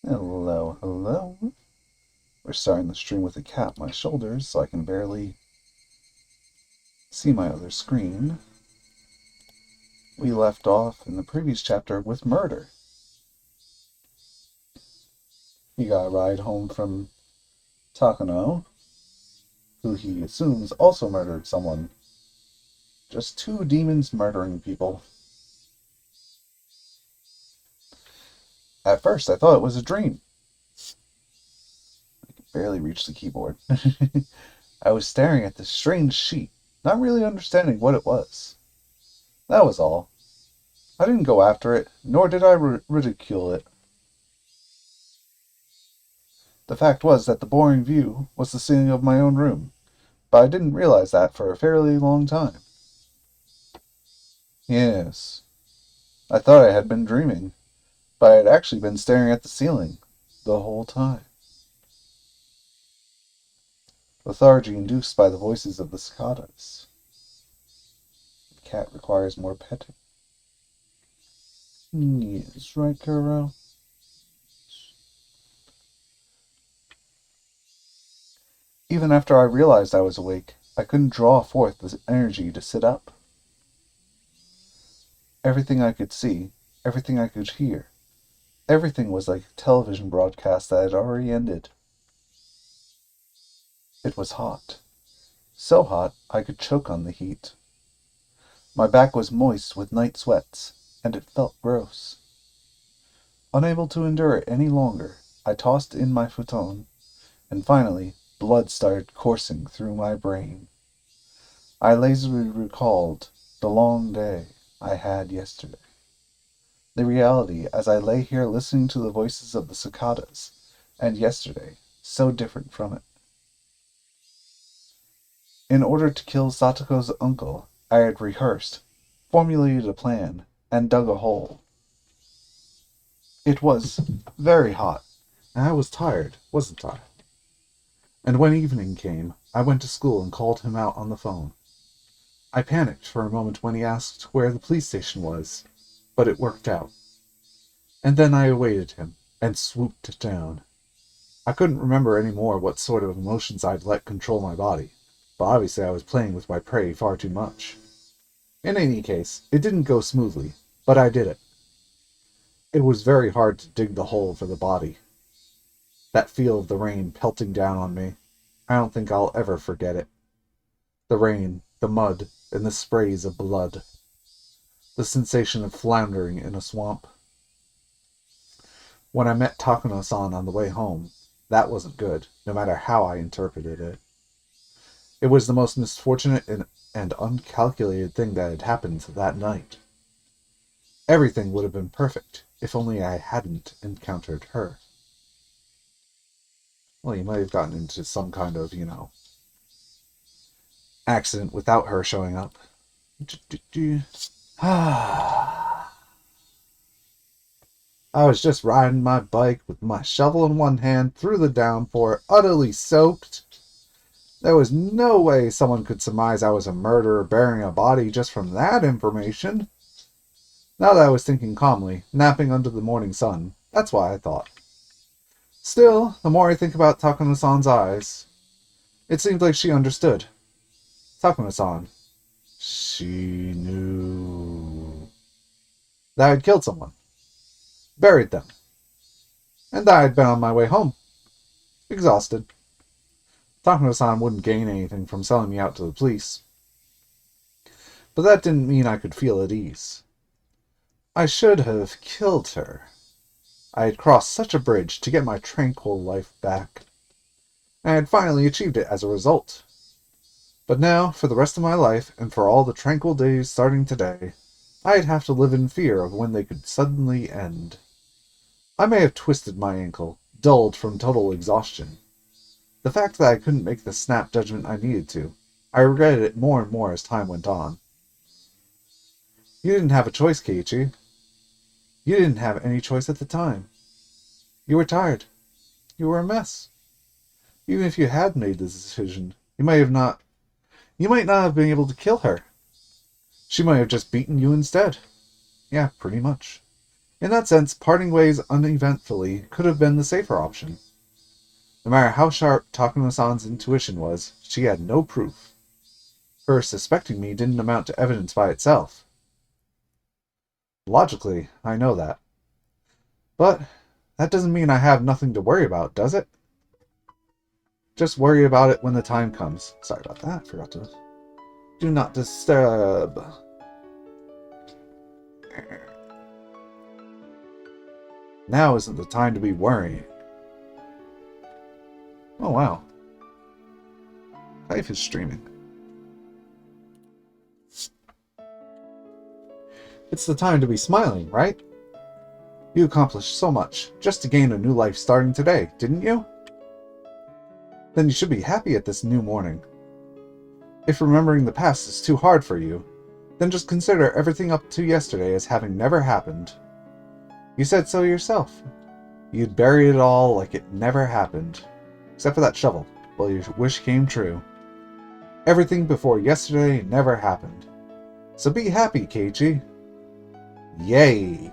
Hello, hello. We're starting the stream with a cat on my shoulders, so I can barely see my other screen. We left off in the previous chapter with murder. He got a ride home from Takano, who he assumes also murdered someone. Just two demons murdering people. At first, I thought it was a dream. I could barely reach the keyboard. I was staring at this strange sheet, not really understanding what it was. That was all. I didn't go after it, nor did I ridicule it. The fact was that the boring view was the ceiling of my own room, but I didn't realize that for a fairly long time. Yes, I thought I had been dreaming, but I had actually been staring at the ceiling the whole time. Lethargy induced by the voices of the cicadas. The cat requires more petting. Yes, right, Koro? Even after I realized I was awake, I couldn't draw forth the energy to sit up. Everything I could see, everything I could hear, everything was like a television broadcast that had already ended. It was hot. So hot I could choke on the heat. My back was moist with night sweats, and it felt gross. Unable to endure it any longer, I tossed in my futon, and finally blood started coursing through my brain. I lazily recalled the long day I had yesterday. The reality as I lay here listening to the voices of the cicadas, and yesterday, so different from it. In order to kill Satoko's uncle, I had rehearsed, formulated a plan, and dug a hole. It was very hot, and I was tired, wasn't I? And when evening came, I went to school and called him out on the phone. I panicked for a moment when he asked where the police station was, but it worked out. And then I awaited him, and swooped down. I couldn't remember any more what sort of emotions I'd let control my body, but obviously I was playing with my prey far too much. In any case, it didn't go smoothly, but I did it. It was very hard to dig the hole for the body. That feel of the rain pelting down on me, I don't think I'll ever forget it. The rain, the mud, and the sprays of blood. The sensation of floundering in a swamp. When I met Takano-san on the way home, that wasn't good, no matter how I interpreted it. It was the most misfortunate and uncalculated thing that had happened that night. Everything would have been perfect if only I hadn't encountered her. Well, you might have gotten into some kind of, accident without her showing up. I was just riding my bike with my shovel in one hand through the downpour, utterly soaked. There was no way someone could surmise I was a murderer burying a body just from that information. Now that I was thinking calmly, napping under the morning sun, that's why I thought. Still, the more I think about Takano-san's eyes, it seemed like she understood. Takano-san, she knew that I had killed someone, buried them, and that I had been on my way home, exhausted. Takano-san wouldn't gain anything from selling me out to the police, but that didn't mean I could feel at ease. I should have killed her. I had crossed such a bridge to get my tranquil life back. I had finally achieved it as a result. But now, for the rest of my life, and for all the tranquil days starting today, I'd have to live in fear of when they could suddenly end. I may have twisted my ankle, dulled from total exhaustion. The fact that I couldn't make the snap judgment I needed to, I regretted it more and more as time went on. You didn't have a choice, Keiichi. You didn't have any choice at the time. You were tired. You were a mess. Even if you had made the decision, you might not have been able to kill her. She might have just beaten you instead. Yeah, pretty much. In that sense, parting ways uneventfully could have been the safer option. No matter how sharp Takuma-san's intuition was, she had no proof. Her suspecting me didn't amount to evidence by itself. Logically, I know that. But that doesn't mean I have nothing to worry about, does it? Just worry about it when the time comes. Sorry about that, I forgot to... Do not disturb. Now isn't the time to be worrying. Oh wow. Life is streaming. It's the time to be smiling, right? You accomplished so much, just to gain a new life starting today, didn't you? Then you should be happy at this new morning. If remembering the past is too hard for you, then just consider everything up to yesterday as having never happened. You said so yourself. You'd bury it all like it never happened. Except for that shovel. Well, your wish came true. Everything before yesterday never happened. So be happy, Keiichi. Yay!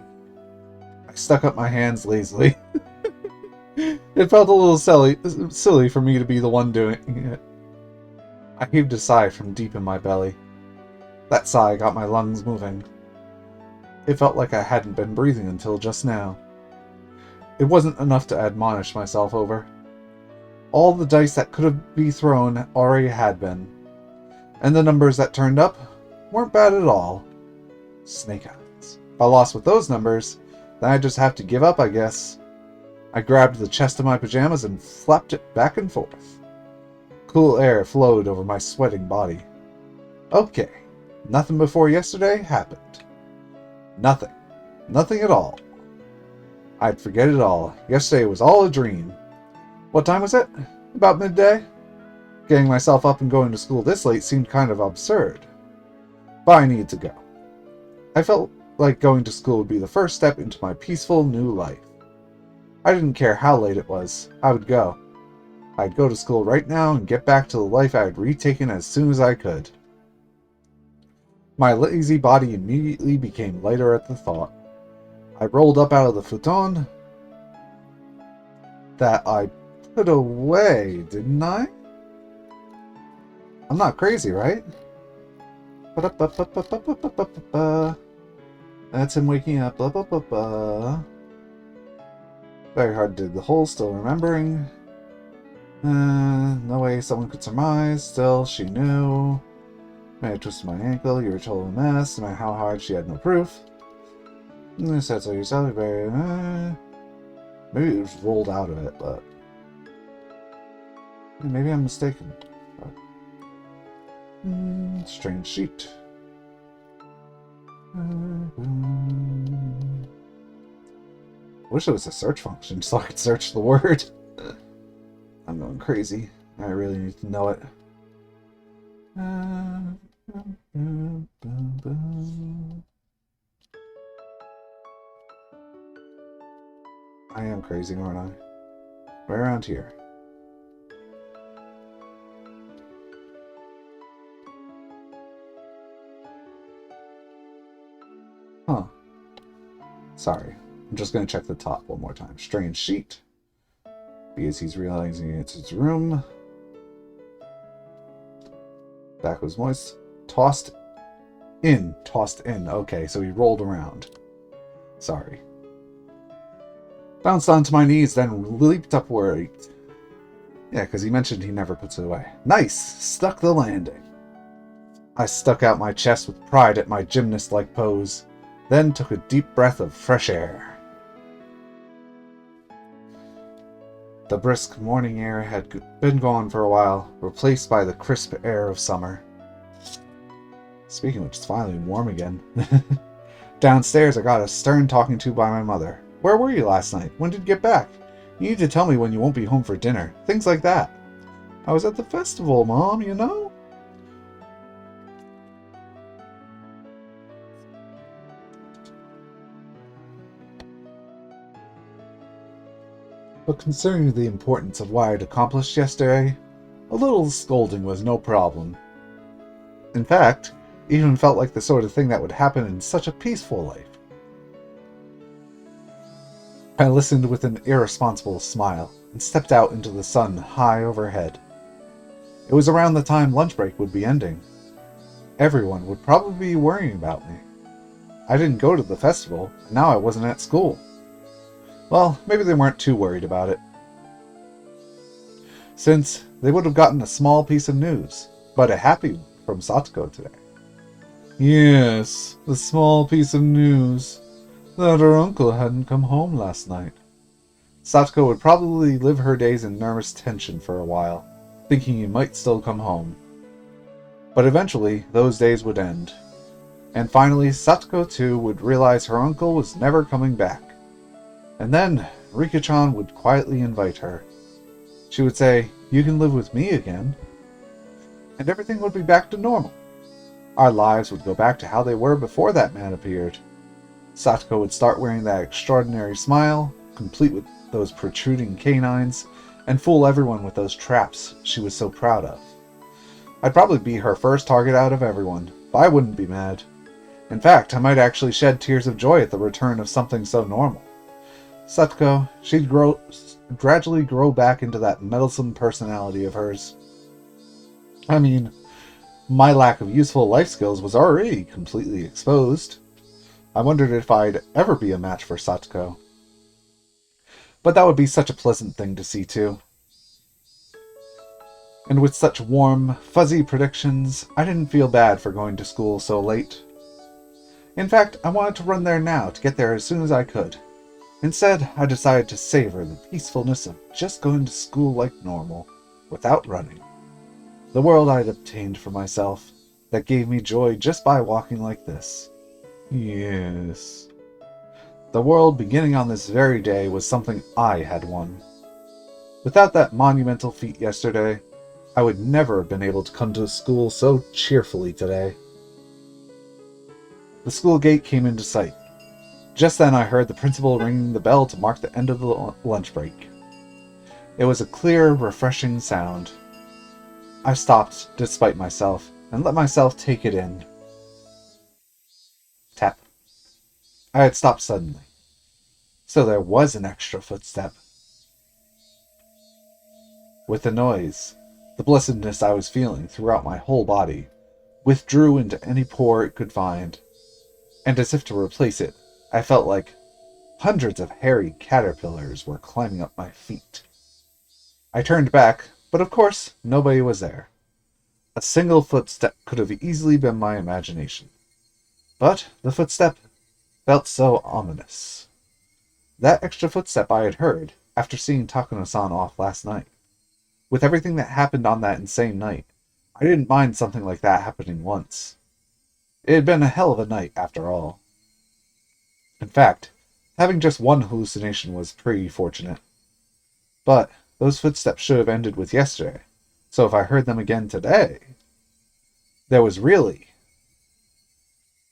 I stuck up my hands lazily. It felt a little silly for me to be the one doing it. I heaved a sigh from deep in my belly. That sigh got my lungs moving. It felt like I hadn't been breathing until just now. It wasn't enough to admonish myself over. All the dice that could have been thrown already had been. And the numbers that turned up weren't bad at all. Snake eyes. If I lost with those numbers, then I'd just have to give up, I guess. I grabbed the chest of my pajamas and flapped it back and forth. Cool air flowed over my sweating body. Okay, nothing before yesterday happened. Nothing. Nothing at all. I'd forget it all. Yesterday was all a dream. What time was it? About midday? Getting myself up and going to school this late seemed kind of absurd. But I needed to go. I felt like going to school would be the first step into my peaceful new life. I didn't care how late it was. I would go. I'd go to school right now and get back to the life I had retaken as soon as I could. My lazy body immediately became lighter at the thought. I rolled up out of the futon that I put away, didn't I? I'm not crazy, right? That's him waking up. Very hard to dig the hole, still remembering. No way someone could surmise. Still, she knew. May have twisted my ankle. You were told a mess. No matter how hard, she had no proof. You said so yourself. Maybe it was rolled out of it, but maybe I'm mistaken. Strange sheet. Wish there was a search function so I could search the word. I'm going crazy. I really need to know it. I am crazy, aren't I? Right around here. Huh. Sorry. I'm just going to check the top one more time. Strange sheet. Because he's realizing it's his room. Back was moist. Tossed in. Tossed in. Okay, so he rolled around. Sorry. Bounced onto my knees, then leaped upward. Yeah, because he mentioned he never puts it away. Nice! Stuck the landing. I stuck out my chest with pride at my gymnast-like pose, then took a deep breath of fresh air. The brisk morning air had been gone for a while, replaced by the crisp air of summer. Speaking of which, it's finally warm again. Downstairs, I got a stern talking to by my mother. Where were you last night? When did you get back? You need to tell me when you won't be home for dinner. Things like that. I was at the festival, Mom, you know? But considering the importance of what I'd accomplished yesterday, a little scolding was no problem. In fact, it even felt like the sort of thing that would happen in such a peaceful life. I listened with an irresponsible smile and stepped out into the sun high overhead. It was around the time lunch break would be ending. Everyone would probably be worrying about me. I didn't go to the festival, and now I wasn't at school. Well, maybe they weren't too worried about it, since they would have gotten a small piece of news, but a happy one from Satoko today. Yes, the small piece of news that her uncle hadn't come home last night. Satoko would probably live her days in nervous tension for a while, thinking he might still come home. But eventually, those days would end. And finally, Satoko too would realize her uncle was never coming back. And then, Rika-chan would quietly invite her. She would say, "You can live with me again." And everything would be back to normal. Our lives would go back to how they were before that man appeared. Satoko would start wearing that extraordinary smile, complete with those protruding canines, and fool everyone with those traps she was so proud of. I'd probably be her first target out of everyone, but I wouldn't be mad. In fact, I might actually shed tears of joy at the return of something so normal. Satoko, she'd gradually grow back into that meddlesome personality of hers. I mean, my lack of useful life skills was already completely exposed. I wondered if I'd ever be a match for Satoko. But that would be such a pleasant thing to see too. And with such warm, fuzzy predictions, I didn't feel bad for going to school so late. In fact, I wanted to run there now to get there as soon as I could. Instead, I decided to savor the peacefulness of just going to school like normal, without running. The world I'd obtained for myself, that gave me joy just by walking like this. Yes. The world beginning on this very day was something I had won. Without that monumental feat yesterday, I would never have been able to come to school so cheerfully today. The school gate came into sight. Just then I heard the principal ringing the bell to mark the end of the lunch break. It was a clear, refreshing sound. I stopped, despite myself, and let myself take it in. Tap. I had stopped suddenly. So there was an extra footstep. With the noise, the blessedness I was feeling throughout my whole body withdrew into any pore it could find, and as if to replace it, I felt like hundreds of hairy caterpillars were climbing up my feet. I turned back, but of course, nobody was there. A single footstep could have easily been my imagination. But the footstep felt so ominous. That extra footstep I had heard after seeing Takano-san off last night. With everything that happened on that insane night, I didn't mind something like that happening once. It had been a hell of a night, after all. In fact, having just one hallucination was pretty fortunate. But those footsteps should have ended with yesterday, so if I heard them again today, there was really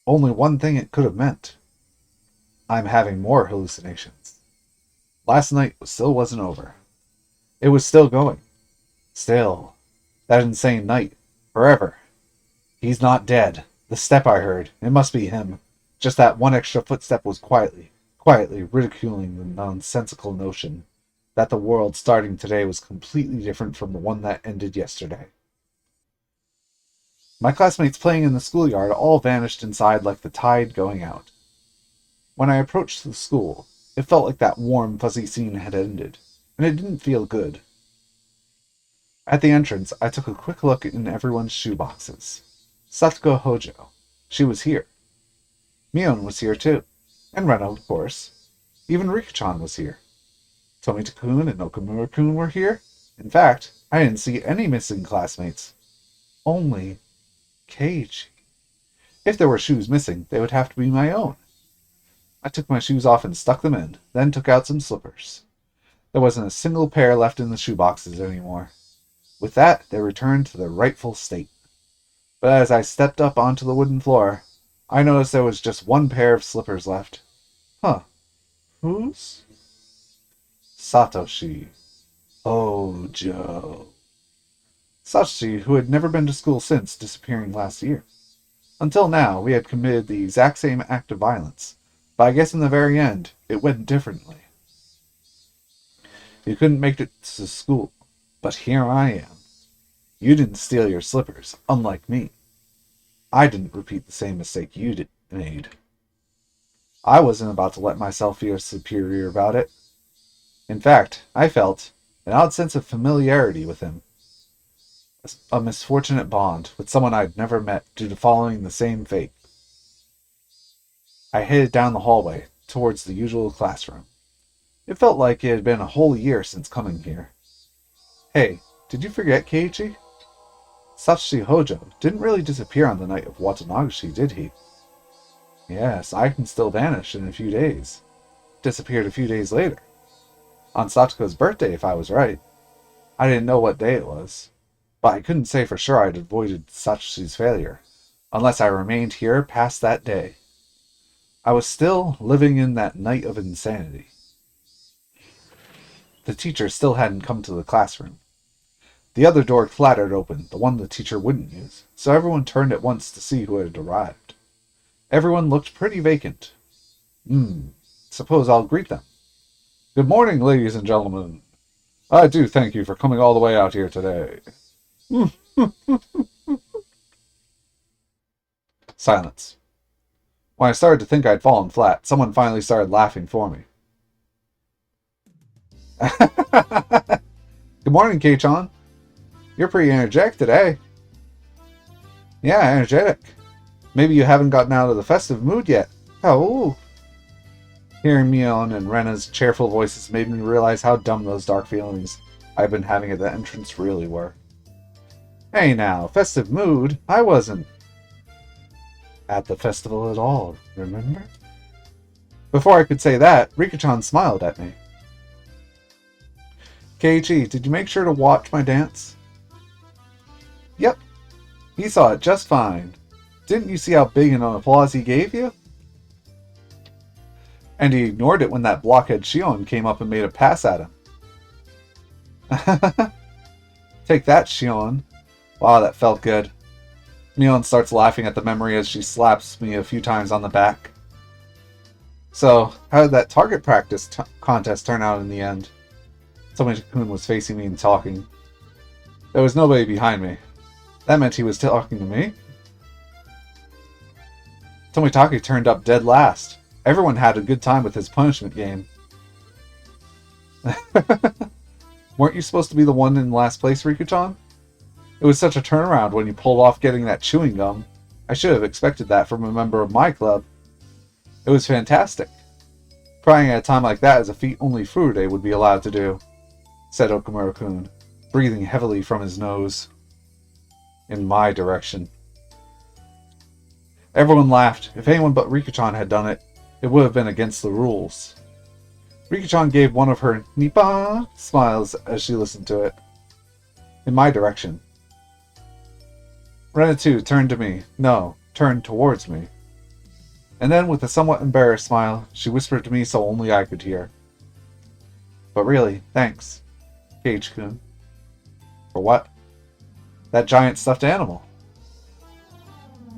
only one thing it could have meant. I'm having more hallucinations. Last night still wasn't over. It was still going. Still, that insane night, forever. He's not dead. The step I heard, it must be him. Just that one extra footstep was quietly ridiculing the nonsensical notion that the world starting today was completely different from the one that ended yesterday. My classmates playing in the schoolyard all vanished inside like the tide going out. When I approached the school, it felt like that warm, fuzzy scene had ended, and it didn't feel good. At the entrance, I took a quick look in everyone's shoeboxes. Satoko Hojo. She was here. Mion was here too. And Reno, of course. Even Rika-chan was here. Tomita-kun and Okamura-kun were here. In fact, I didn't see any missing classmates. Only Keiichi. If there were shoes missing, they would have to be my own. I took my shoes off and stuck them in, then took out some slippers. There wasn't a single pair left in the shoeboxes anymore. With that, they returned to their rightful state. But as I stepped up onto the wooden floor, I noticed there was just one pair of slippers left. Huh. Whose? Satoshi. Hojo. Satoshi, who had never been to school since disappearing last year. Until now, we had committed the exact same act of violence, but I guess in the very end, it went differently. You couldn't make it to school, but here I am. You didn't steal your slippers, unlike me. I didn't repeat the same mistake you made. I wasn't about to let myself feel superior about it. In fact, I felt an odd sense of familiarity with him. A misfortunate bond with someone I'd never met due to following the same fate. I headed down the hallway, towards the usual classroom. It felt like it had been a whole year since coming here. Hey, did you forget Keiichi? Satoshi Hojo didn't really disappear on the night of Watanagashi, did he? Yes, I can still vanish in a few days. Disappeared a few days later. On Satoko's birthday, if I was right. I didn't know what day it was, but I couldn't say for sure I'd avoided Satoshi's failure, unless I remained here past that day. I was still living in that night of insanity. The teacher still hadn't come to the classroom. The other door clattered open, the one the teacher wouldn't use, so everyone turned at once to see who had arrived. Everyone looked pretty vacant. Suppose I'll greet them. Good morning, ladies and gentlemen. I do thank you for coming all the way out here today. Silence. When I started to think I'd fallen flat, someone finally started laughing for me. Good morning, Keiichi. You're pretty energetic today. Yeah, energetic. Maybe you haven't gotten out of the festive mood yet. Oh. Hearing Mion and Rena's cheerful voices made me realize how dumb those dark feelings I've been having at the entrance really were. Hey now, festive mood? I wasn't at the festival at all, remember? Before I could say that, Rika-chan smiled at me. Keiichi, did you make sure to watch my dance? Yep. He saw it just fine. Didn't you see how big an applause he gave you? And he ignored it when that blockhead Shion came up and made a pass at him. Take that, Shion. Wow, that felt good. Mion starts laughing at the memory as she slaps me a few times on the back. So, how did that target practice contest turn out in the end? Tomoe-kun was facing me and talking. There was nobody behind me. That meant he was talking to me? Tomitake turned up dead last. Everyone had a good time with his punishment game. Weren't you supposed to be the one in last place, Riku-chan? It was such a turnaround when you pulled off getting that chewing gum. I should have expected that from a member of my club. It was fantastic. Crying at a time like that is a feat only Furude would be allowed to do, said Okamura-kun, breathing heavily from his nose. In my direction. Everyone laughed. If anyone but Riku-chan had done it, it would have been against the rules. Riku-chan gave one of her Nippa smiles as she listened to it. In my direction. Rena too turned to me. No, turned towards me. And then, with a somewhat embarrassed smile, she whispered to me so only I could hear. But really, thanks, Keiichi-kun. For what? That giant stuffed animal.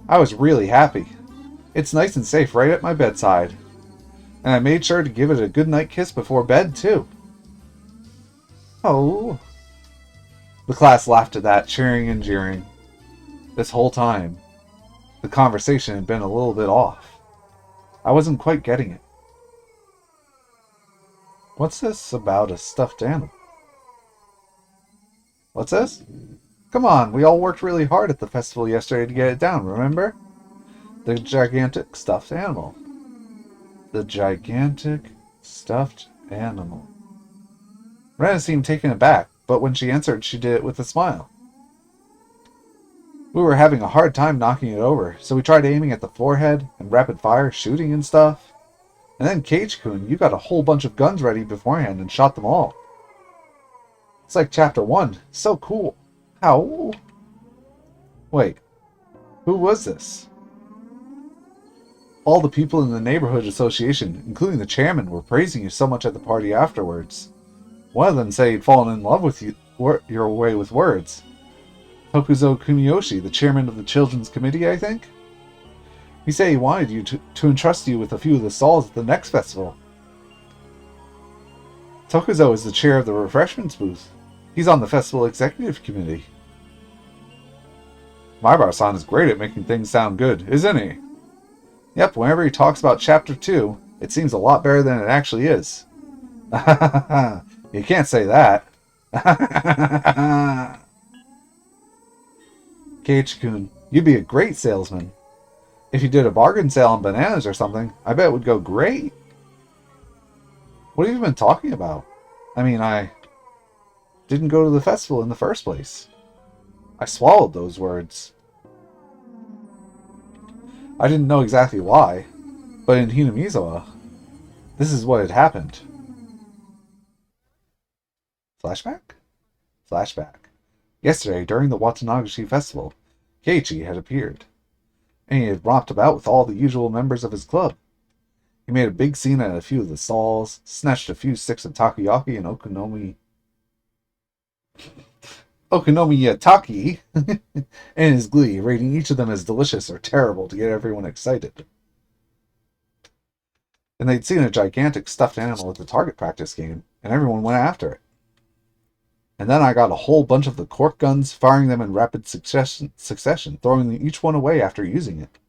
I was really happy. It's nice and safe right at my bedside. And I made sure to give it a good night kiss before bed, too. Oh. The class laughed at that, cheering and jeering. This whole time, the conversation had been a little bit off. I wasn't quite getting it. What's this about a stuffed animal? What's this? Come on, we all worked really hard at the festival yesterday to get it down, remember? The gigantic stuffed animal. The gigantic stuffed animal. Rena seemed taken aback, but when she answered, she did it with a smile. We were having a hard time knocking it over, so we tried aiming at the forehead and rapid fire shooting and stuff. And then Keiichi-kun, you got a whole bunch of guns ready beforehand and shot them all. It's like chapter 1. So cool. Ow. Wait. Who was this? All the people in the neighborhood association, including the chairman, were praising you so much at the party afterwards. One of them said he'd fallen in love with you, your way with words. Tokuzo Kumiyoshi, the chairman of the children's committee, I think? He said he wanted you to entrust you with a few of the stalls at the next festival. Tokuzo is the chair of the refreshments booth. He's on the festival executive committee. Maibara-san is great at making things sound good, isn't he? Yep, whenever he talks about Chapter 2, it seems a lot better than it actually is. You can't say that. Keiichi-kun, you'd be a great salesman. If you did a bargain sale on bananas or something, I bet it would go great. What have you been talking about? I mean, I didn't go to the festival in the first place. I swallowed those words. I didn't know exactly why, but in Hinamizawa, this is what had happened. Flashback? Flashback. Yesterday, during the Watanagashi festival, Keiichi had appeared, and he had romped about with all the usual members of his club. He made a big scene at a few of the stalls, snatched a few sticks of takoyaki and okonomiyaki in his glee, rating each of them as delicious or terrible to get everyone excited. And they'd seen a gigantic stuffed animal at the target practice game, and everyone went after it. And then I got a whole bunch of the cork guns, firing them in rapid succession, throwing each one away after using it.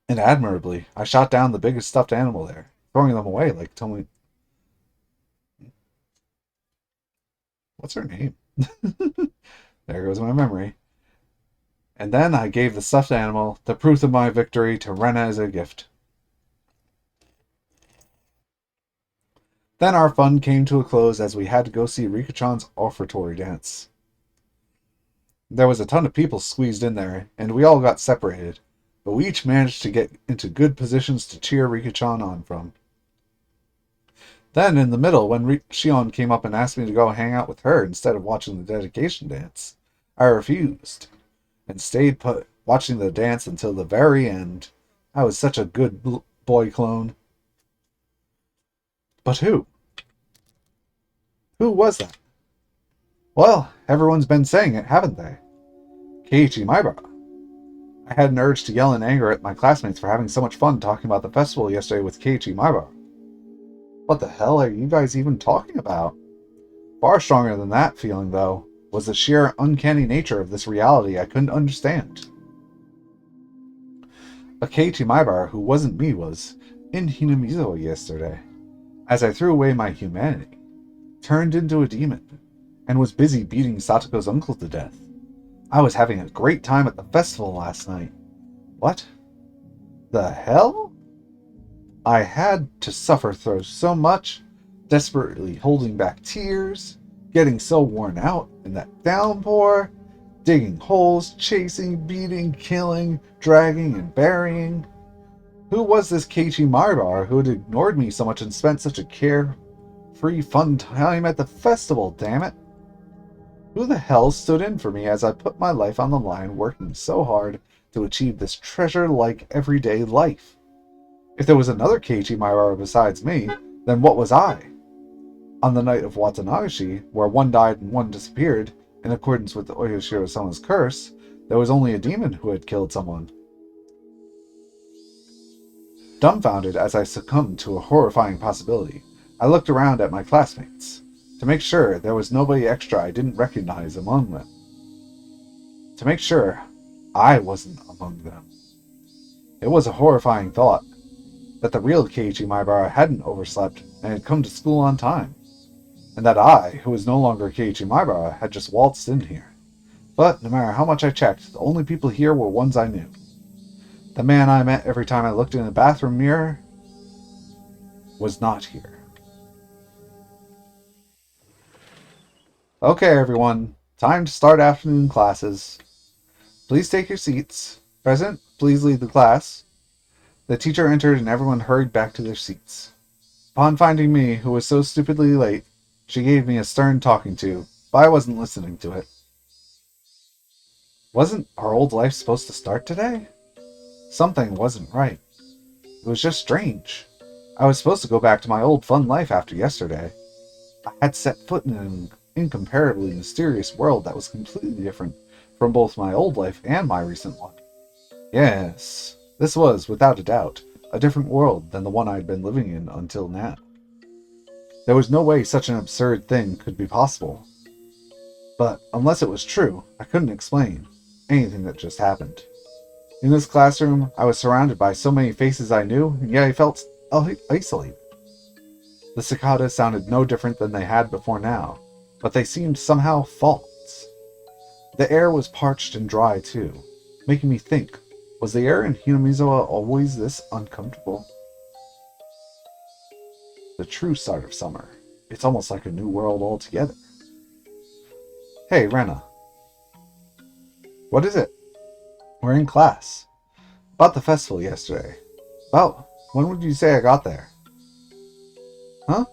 And admirably, I shot down the biggest stuffed animal there, throwing them away like Tomi... What's her name? There goes my memory. And then I gave the stuffed animal, the proof of my victory, to Rena as a gift. Then our fun came to a close as we had to go see Rika-chan's offertory dance. There was a ton of people squeezed in there, and we all got separated, but we each managed to get into good positions to cheer Rika-chan on from. Then, in the middle, when Shion came up and asked me to go hang out with her instead of watching the dedication dance, I refused, and stayed put, watching the dance until the very end. I was such a good boy clone. But who? Who was that? Well, everyone's been saying it, haven't they? Keiichi Maibara. I had an urge to yell in anger at my classmates for having so much fun talking about the festival yesterday with Keiichi Maibara. What the hell are you guys even talking about? Far stronger than that feeling, though, was the sheer uncanny nature of this reality I couldn't understand. A Keiichi Maibara who wasn't me was in Hinamizawa yesterday, as I threw away my humanity, turned into a demon, and was busy beating Satoko's uncle to death. I was having a great time at the festival last night. What the hell? I had to suffer through so much, desperately holding back tears, getting so worn out in that downpour, digging holes, chasing, beating, killing, dragging, and burying. Who was this Keiichi Maibara who had ignored me so much and spent such a carefree, fun time at the festival, damn it? Who the hell stood in for me as I put my life on the line working so hard to achieve this treasure-like everyday life? If there was another Keiichi Maibara besides me, then what was I? On the night of Watanagashi, where one died and one disappeared, in accordance with the Oyoshiro-sama's curse, there was only a demon who had killed someone. Dumbfounded as I succumbed to a horrifying possibility, I looked around at my classmates, to make sure there was nobody extra I didn't recognize among them. To make sure I wasn't among them. It was a horrifying thought, that the real Keiichi Maibara hadn't overslept and had come to school on time, and that I, who was no longer Keiichi Maibara, had just waltzed in here. But no matter how much I checked, the only people here were ones I knew. The man I met every time I looked in the bathroom mirror was not here. Okay, everyone, time to start afternoon classes. Please take your seats. Present, please lead the class. The teacher entered and everyone hurried back to their seats. Upon finding me, who was so stupidly late, she gave me a stern talking to, but I wasn't listening to it. Wasn't our old life supposed to start today? Something wasn't right. It was just strange. I was supposed to go back to my old fun life after yesterday. I had set foot in an incomparably mysterious world that was completely different from both my old life and my recent one. Yes, this was, without a doubt, a different world than the one I'd been living in until now. There was no way such an absurd thing could be possible. But unless it was true, I couldn't explain anything that just happened. In this classroom, I was surrounded by so many faces I knew, and yet I felt isolated. The cicadas sounded no different than they had before now, but they seemed somehow false. The air was parched and dry, too, making me think, was the air in Hinamizawa always this uncomfortable? The true start of summer. It's almost like a new world altogether. Hey, Rena. What is it? We're in class. About the festival yesterday. About when would you say I got there? Huh?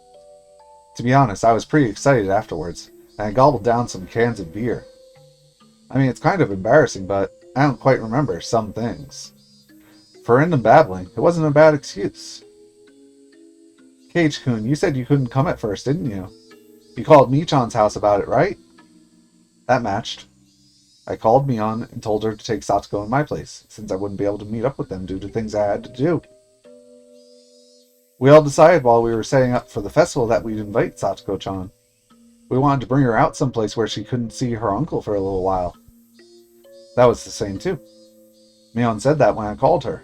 To be honest, I was pretty excited afterwards, and I gobbled down some cans of beer. I mean, it's kind of embarrassing, but I don't quite remember some things. For random babbling, it wasn't a bad excuse. Keiichi-kun, you said you couldn't come at first, didn't you? You called Michan's house about it, right? That matched. I called Mion and told her to take Satsuko in my place, since I wouldn't be able to meet up with them due to things I had to do. We all decided while we were setting up for the festival that we'd invite Satsuko-chan. We wanted to bring her out someplace where she couldn't see her uncle for a little while. That was the same too. Mion said that when I called her.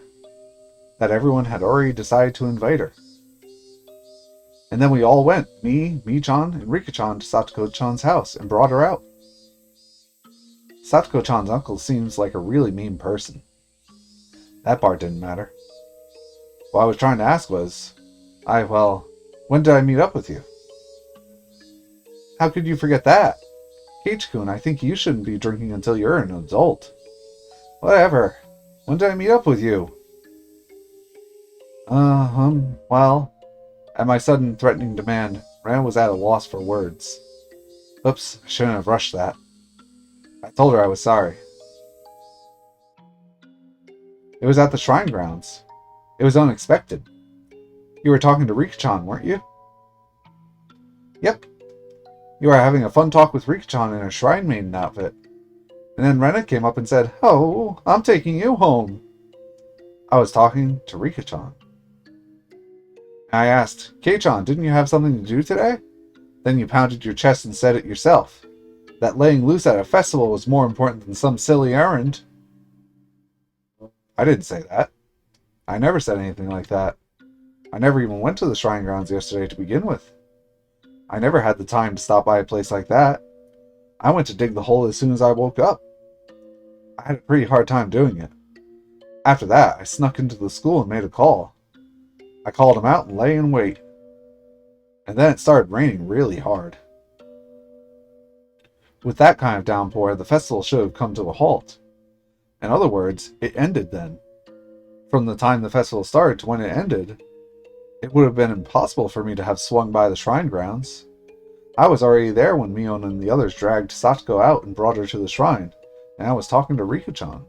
That everyone had already decided to invite her. And then we all went, me, Mi-chan, and Rika-chan, to Satsuko-chan's house and brought her out. Satsuko-chan's uncle seems like a really mean person. That part didn't matter. What I was trying to ask was, when did I meet up with you? How could you forget that? Keiichi-kun, I think you shouldn't be drinking until you're an adult. Whatever. When did I meet up with you? At my sudden threatening demand, Rana was at a loss for words. Oops, I shouldn't have rushed that. I told her I was sorry. It was at the shrine grounds. It was unexpected. You were talking to Rika-chan, weren't you? Yep. You were having a fun talk with Rika-chan in a shrine maiden outfit. And then Rena came up and said, "Oh, I'm taking you home." I was talking to Rika-chan. I asked, "Kei-chan, didn't you have something to do today?" Then you pounded your chest and said it yourself. That laying loose at a festival was more important than some silly errand. I didn't say that. I never said anything like that. I never even went to the shrine grounds yesterday to begin with. I never had the time to stop by a place like that. I went to dig the hole as soon as I woke up. I had a pretty hard time doing it. After that, I snuck into the school and made a call. I called him out and lay in wait. And then it started raining really hard. With that kind of downpour, the festival should have come to a halt. In other words, it ended then. From the time the festival started to when it ended, it would have been impossible for me to have swung by the shrine grounds. I was already there when Mion and the others dragged Satsuko out and brought her to the shrine, and I was talking to Rika-chan.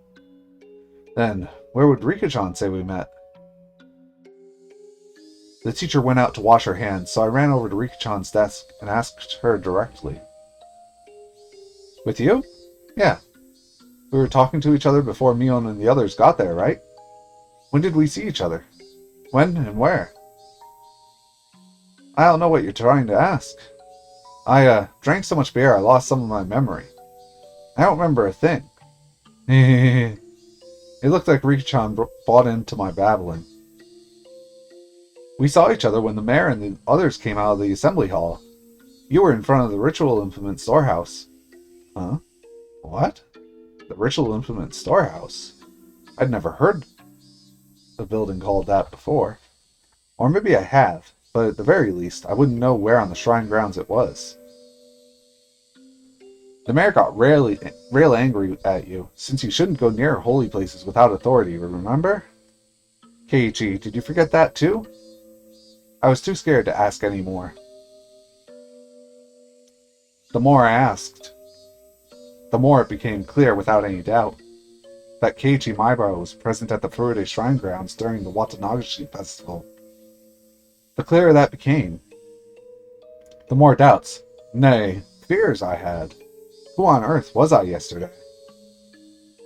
Then, where would Rika-chan say we met? The teacher went out to wash her hands, so I ran over to Rika-chan's desk and asked her directly. With you? Yeah. We were talking to each other before Mion and the others got there, right? When did we see each other? When and where? I don't know what you're trying to ask. I drank so much beer I lost some of my memory. I don't remember a thing. It looked like Rika-chan bought into my babbling. We saw each other when the mayor and the others came out of the assembly hall. You were in front of the ritual implement storehouse. Huh? What? The ritual implement storehouse? I'd never heard a building called that before. Or maybe I have, but at the very least, I wouldn't know where on the shrine grounds it was. The mayor got real angry at you, since you shouldn't go near holy places without authority, remember? Keiichi, did you forget that too? I was too scared to ask any more. The more I asked, the more it became clear without any doubt that Keiichi Maibara was present at the Furude Shrine grounds during the Watanagashi festival. The clearer that became, the more doubts, nay, fears I had. Who on earth was I yesterday?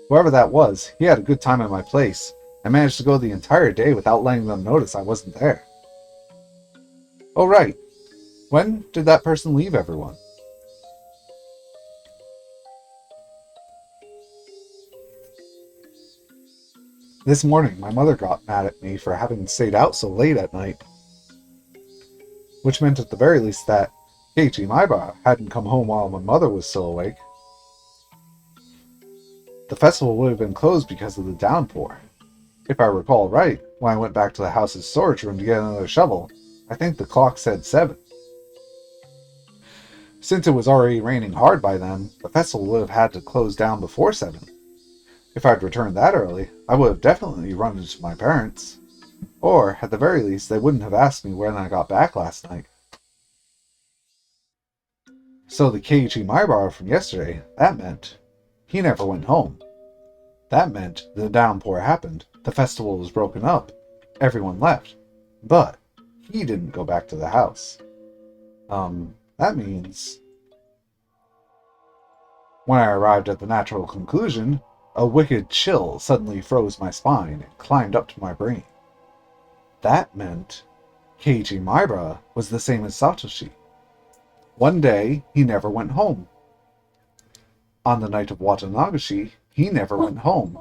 Whoever that was, he had a good time at my place, and managed to go the entire day without letting them notice I wasn't there. Oh right, When did that person leave everyone? This morning, my mother got mad at me for having stayed out so late at night, which meant at the very least that Keiichi Maibara hadn't come home while my mother was still awake. The festival would have been closed because of the downpour. If I recall right, when I went back to the house's storage room to get another shovel, I think the clock said 7. Since it was already raining hard by then, the festival would have had to close down before 7. If I'd returned that early, I would have definitely run into my parents. Or, at the very least, they wouldn't have asked me when I got back last night. So the Keiichi Maibara from yesterday, that meant he never went home. That meant the downpour happened, the festival was broken up, everyone left. But he didn't go back to the house. That means... When I arrived at the natural conclusion, a wicked chill suddenly froze my spine and climbed up to my brain. That meant Keiichi Maibara was the same as Satoshi. One day, he never went home. On the night of Watanagashi, he never went home.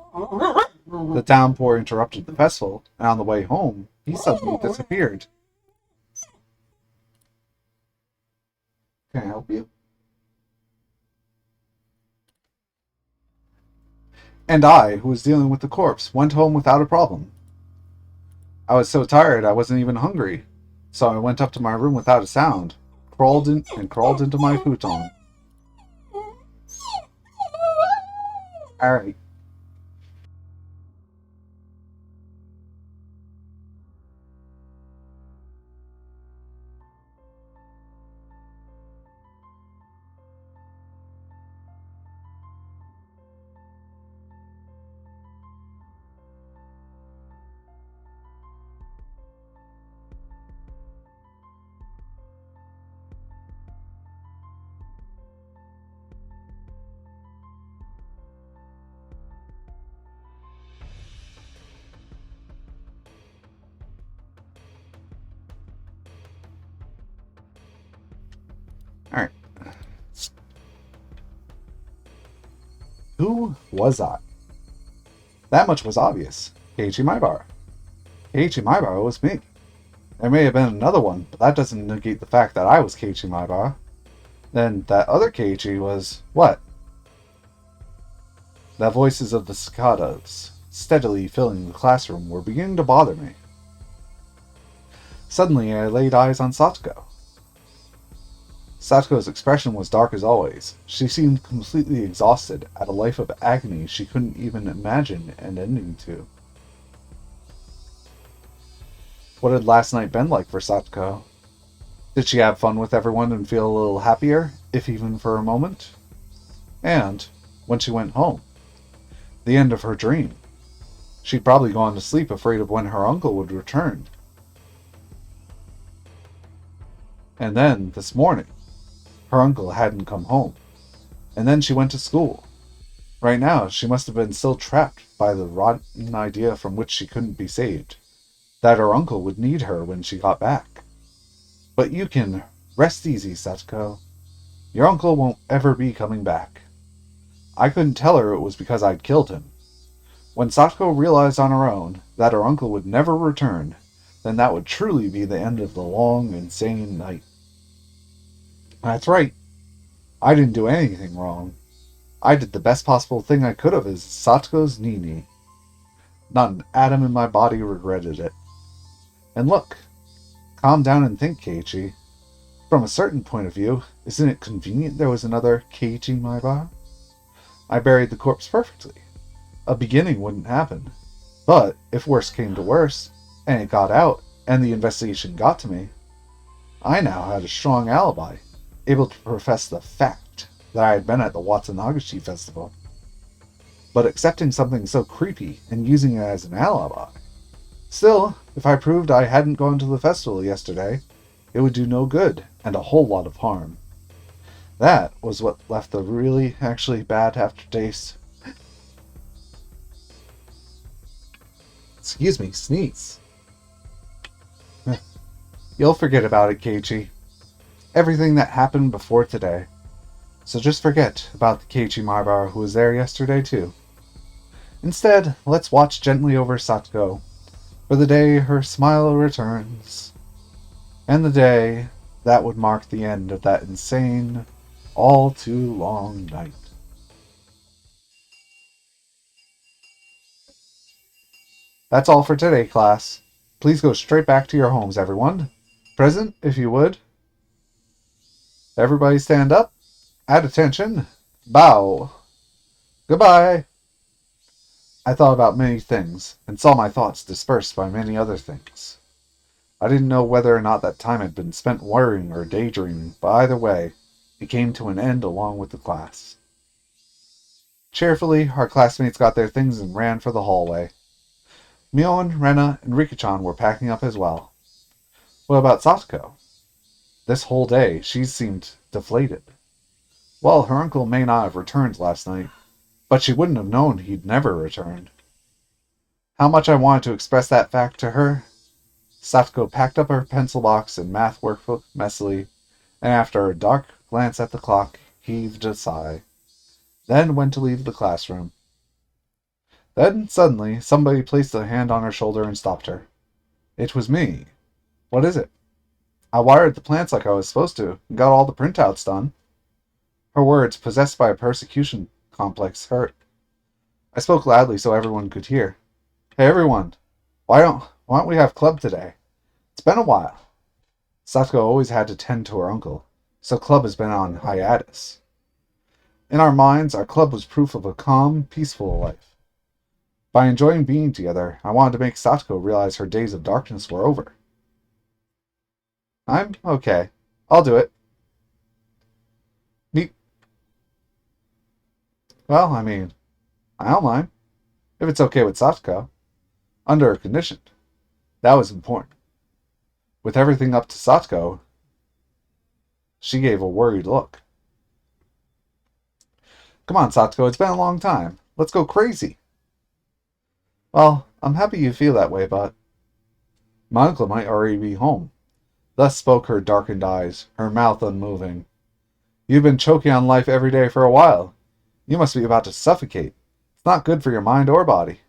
The downpour interrupted the festival, and on the way home, he suddenly disappeared. Can I help you? And I, who was dealing with the corpse, went home without a problem. I was so tired I wasn't even hungry, so I went up to my room without a sound, crawled into my futon. Alright. Alright. Who was I? That much was obvious. Keiichi Maibara. Keiichi Maibara was me. There may have been another one, but that doesn't negate the fact that I was Keiichi Maibara. Then that other Keiichi was what? The voices of the cicadas, steadily filling the classroom, were beginning to bother me. Suddenly I laid eyes on Satoko. Satoko's expression was dark as always. She seemed completely exhausted at a life of agony she couldn't even imagine an ending to. What had last night been like for Satoko? Did she have fun with everyone and feel a little happier, if even for a moment? And, when she went home, the end of her dream. She'd probably gone to sleep afraid of when her uncle would return. And then, this morning, her uncle hadn't come home. And then she went to school. Right now, she must have been still trapped by the rotten idea from which she couldn't be saved. That her uncle would need her when she got back. But you can rest easy, Satoko. Your uncle won't ever be coming back. I couldn't tell her it was because I'd killed him. When Satoko realized on her own that her uncle would never return, then that would truly be the end of the long, insane night. That's right. I didn't do anything wrong. I did the best possible thing I could have as Satoko's Nini. Not an atom in my body regretted it. And look, calm down and think, Keiichi. From a certain point of view, isn't it convenient there was another Keiichi Maibara? I buried the corpse perfectly. A beginning wouldn't happen. But if worse came to worse, and it got out, and the investigation got to me, I now had a strong alibi, able to profess the fact that I had been at the Watanagashi festival. But accepting something so creepy and using it as an alibi. Still, if I proved I hadn't gone to the festival yesterday, it would do no good and a whole lot of harm. That was what left the really, actually bad aftertaste. Excuse me, sneeze. You'll forget about it, Keiichi. everything that happened before today. So just forget about the Keiichi Marbar who was there yesterday too. Instead, let's watch gently over Satoko for the day her smile returns, and the day that would mark the end of that insane, all too long night. That's all for today, class. Please go straight back to your homes, everyone. Present, if you would. Everybody stand up. At attention. Bow. Goodbye. I thought about many things, and saw my thoughts dispersed by many other things. I didn't know whether or not that time had been spent worrying or daydreaming, but either way, it came to an end along with the class. Cheerfully, our classmates got their things and ran for the hallway. Mion, Rena, and Rikichan were packing up as well. What about Satoko? This whole day, she seemed deflated. Well, her uncle may not have returned last night, but she wouldn't have known he'd never returned. How much I wanted to express that fact to her. Satoko packed up her pencil box and math workbook messily, and after a dark glance at the clock, heaved a sigh, then went to leave the classroom. Then, suddenly, somebody placed a hand on her shoulder and stopped her. It was me. What is it? I wired the plants like I was supposed to, and got all the printouts done. Her words, possessed by a persecution complex, hurt. I spoke loudly so everyone could hear. Hey everyone, why don't we have club today? It's been a while. Satoko always had to tend to her uncle, so club has been on hiatus. In our minds, our club was proof of a calm, peaceful life. By enjoying being together, I wanted to make Satoko realize her days of darkness were over. I'm okay. I'll do it. Me- well, I don't mind. If it's okay with Satoko. Under a condition. That was important. With everything up to Satoko, she gave a worried look. Come on, Satoko, it's been a long time. Let's go crazy. Well, I'm happy you feel that way, but my uncle might already be home. Thus spoke her darkened eyes, her mouth unmoving. You've been choking on life every day for a while. You must be about to suffocate. It's not good for your mind or body.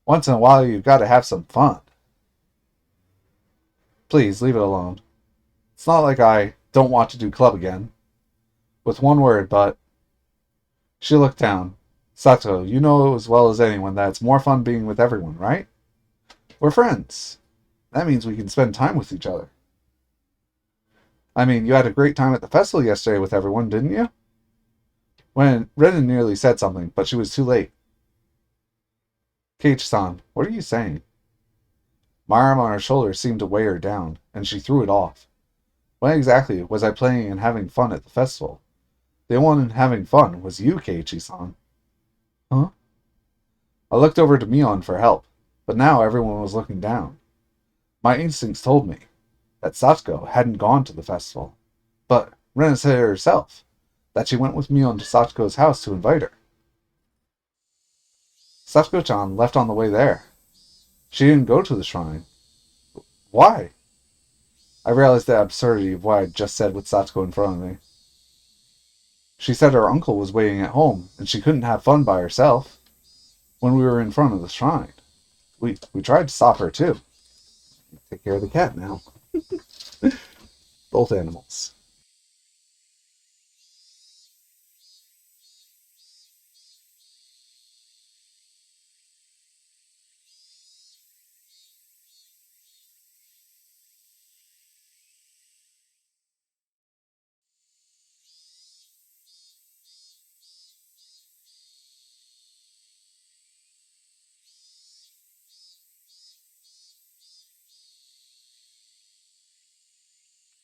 Once in a while, you've got to have some fun. Please, leave it alone. It's not like I don't want to do club again. With one word, but... She looked down. Sato, you know as well as anyone that it's more fun being with everyone, right? We're friends. That means we can spend time with each other. You had a great time at the festival yesterday with everyone, didn't you? When Renan nearly said something, but she was too late. Keiichi-san, what are you saying? My arm on her shoulder seemed to weigh her down, and she threw it off. When exactly was I playing and having fun at the festival? The one having fun was you, Keiichi-san. Huh? I looked over to Mion for help, but now everyone was looking down. My instincts told me that Satoko hadn't gone to the festival, but Rena said it herself, that she went with Mion to Satoko's house to invite her. Satoko-chan left on the way there. She didn't go to the shrine. Why? I realized the absurdity of what I'd just said with Satoko in front of me. She said her uncle was waiting at home, and she couldn't have fun by herself. When we were in front of the shrine, we tried to stop her too. Take care of the cat now. Both animals.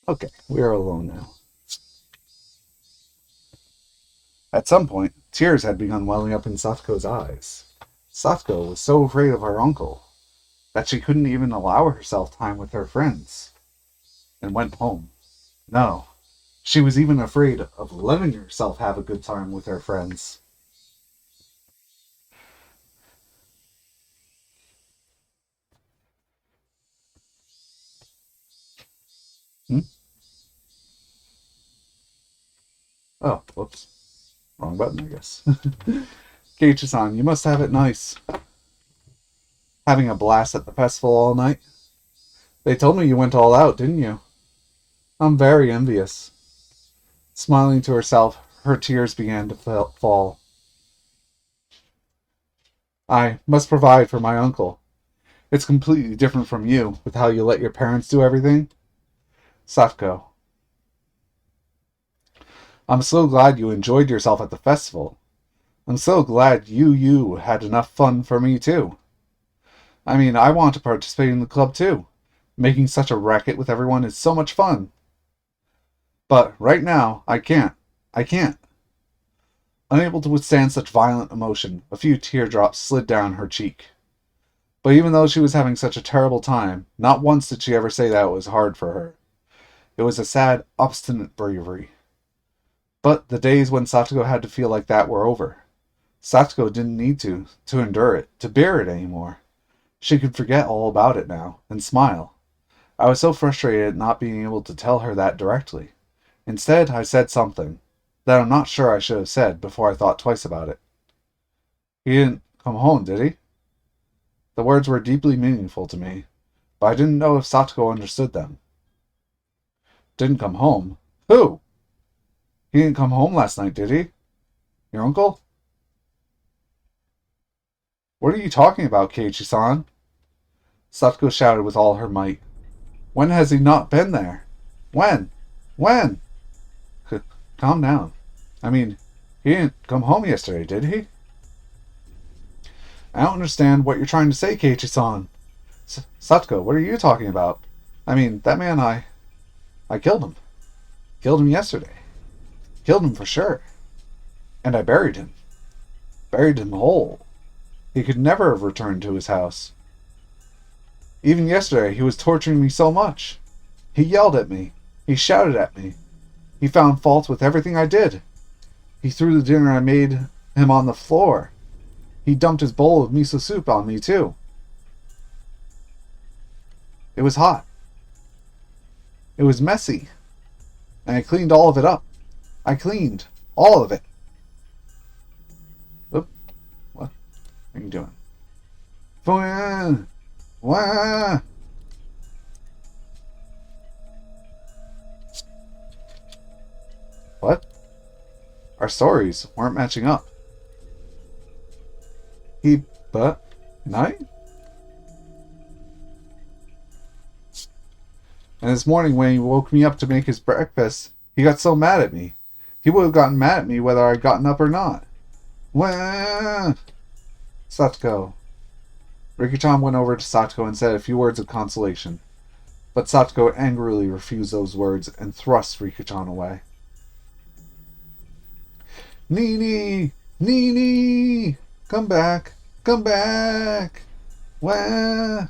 Okay, we are alone now. At some point, tears had begun welling up in Satoko's eyes. Satoko was so afraid of her uncle that she couldn't even allow herself time with her friends and went home. No, she was even afraid of letting herself have a good time with her friends. Hmm? Oh, whoops. Wrong button, I guess. Keiichi-san, you must have it nice. Having a blast at the festival all night? They told me you went all out, didn't you? I'm very envious. Smiling to herself, her tears began to fall. I must provide for my uncle. It's completely different from you, with how you let your parents do everything. Satoko. I'm so glad you enjoyed yourself at the festival. I'm so glad you had enough fun for me too. I mean, I want to participate in the club too. Making such a racket with everyone is so much fun. But right now, I can't. I can't. Unable to withstand such violent emotion, a few teardrops slid down her cheek. But even though she was having such a terrible time, not once did she ever say that it was hard for her. It was a sad, obstinate bravery. But the days when Satoko had to feel like that were over. Satoko didn't need to endure it, to bear it anymore. She could forget all about it now, and smile. I was so frustrated at not being able to tell her that directly. Instead, I said something that I'm not sure I should have said before I thought twice about it. He didn't come home, did he? The words were deeply meaningful to me, but I didn't know if Satoko understood them. Didn't come home? Who? He didn't come home last night, did he? Your uncle? What are you talking about, Keiichi-san? Satoko shouted with all her might. When has he not been there? When? When? Calm down. I mean, he didn't come home yesterday, did he? I don't understand what you're trying to say, Keiichi-san. Satoko, what are you talking about? I mean, that man, I killed him. Killed him yesterday. Killed him for sure. And I buried him. Buried him whole. He could never have returned to his house. Even yesterday, he was torturing me so much. He yelled at me. He shouted at me. He found fault with everything I did. He threw the dinner I made him on the floor. He dumped his bowl of miso soup on me, too. It was hot. It was messy. And I cleaned all of it up. I cleaned all of it. Oop. What are you doing? Wah! What? Our stories weren't matching up. Night? And this morning when he woke me up to make his breakfast, he got so mad at me. He would have gotten mad at me whether I'd gotten up or not. Wah! Satoko. Riki-chan went over to Satoko and said a few words of consolation. But Satoko angrily refused those words and thrust Riki-chan away. Nini! Nini! Come back! Come back! Wah!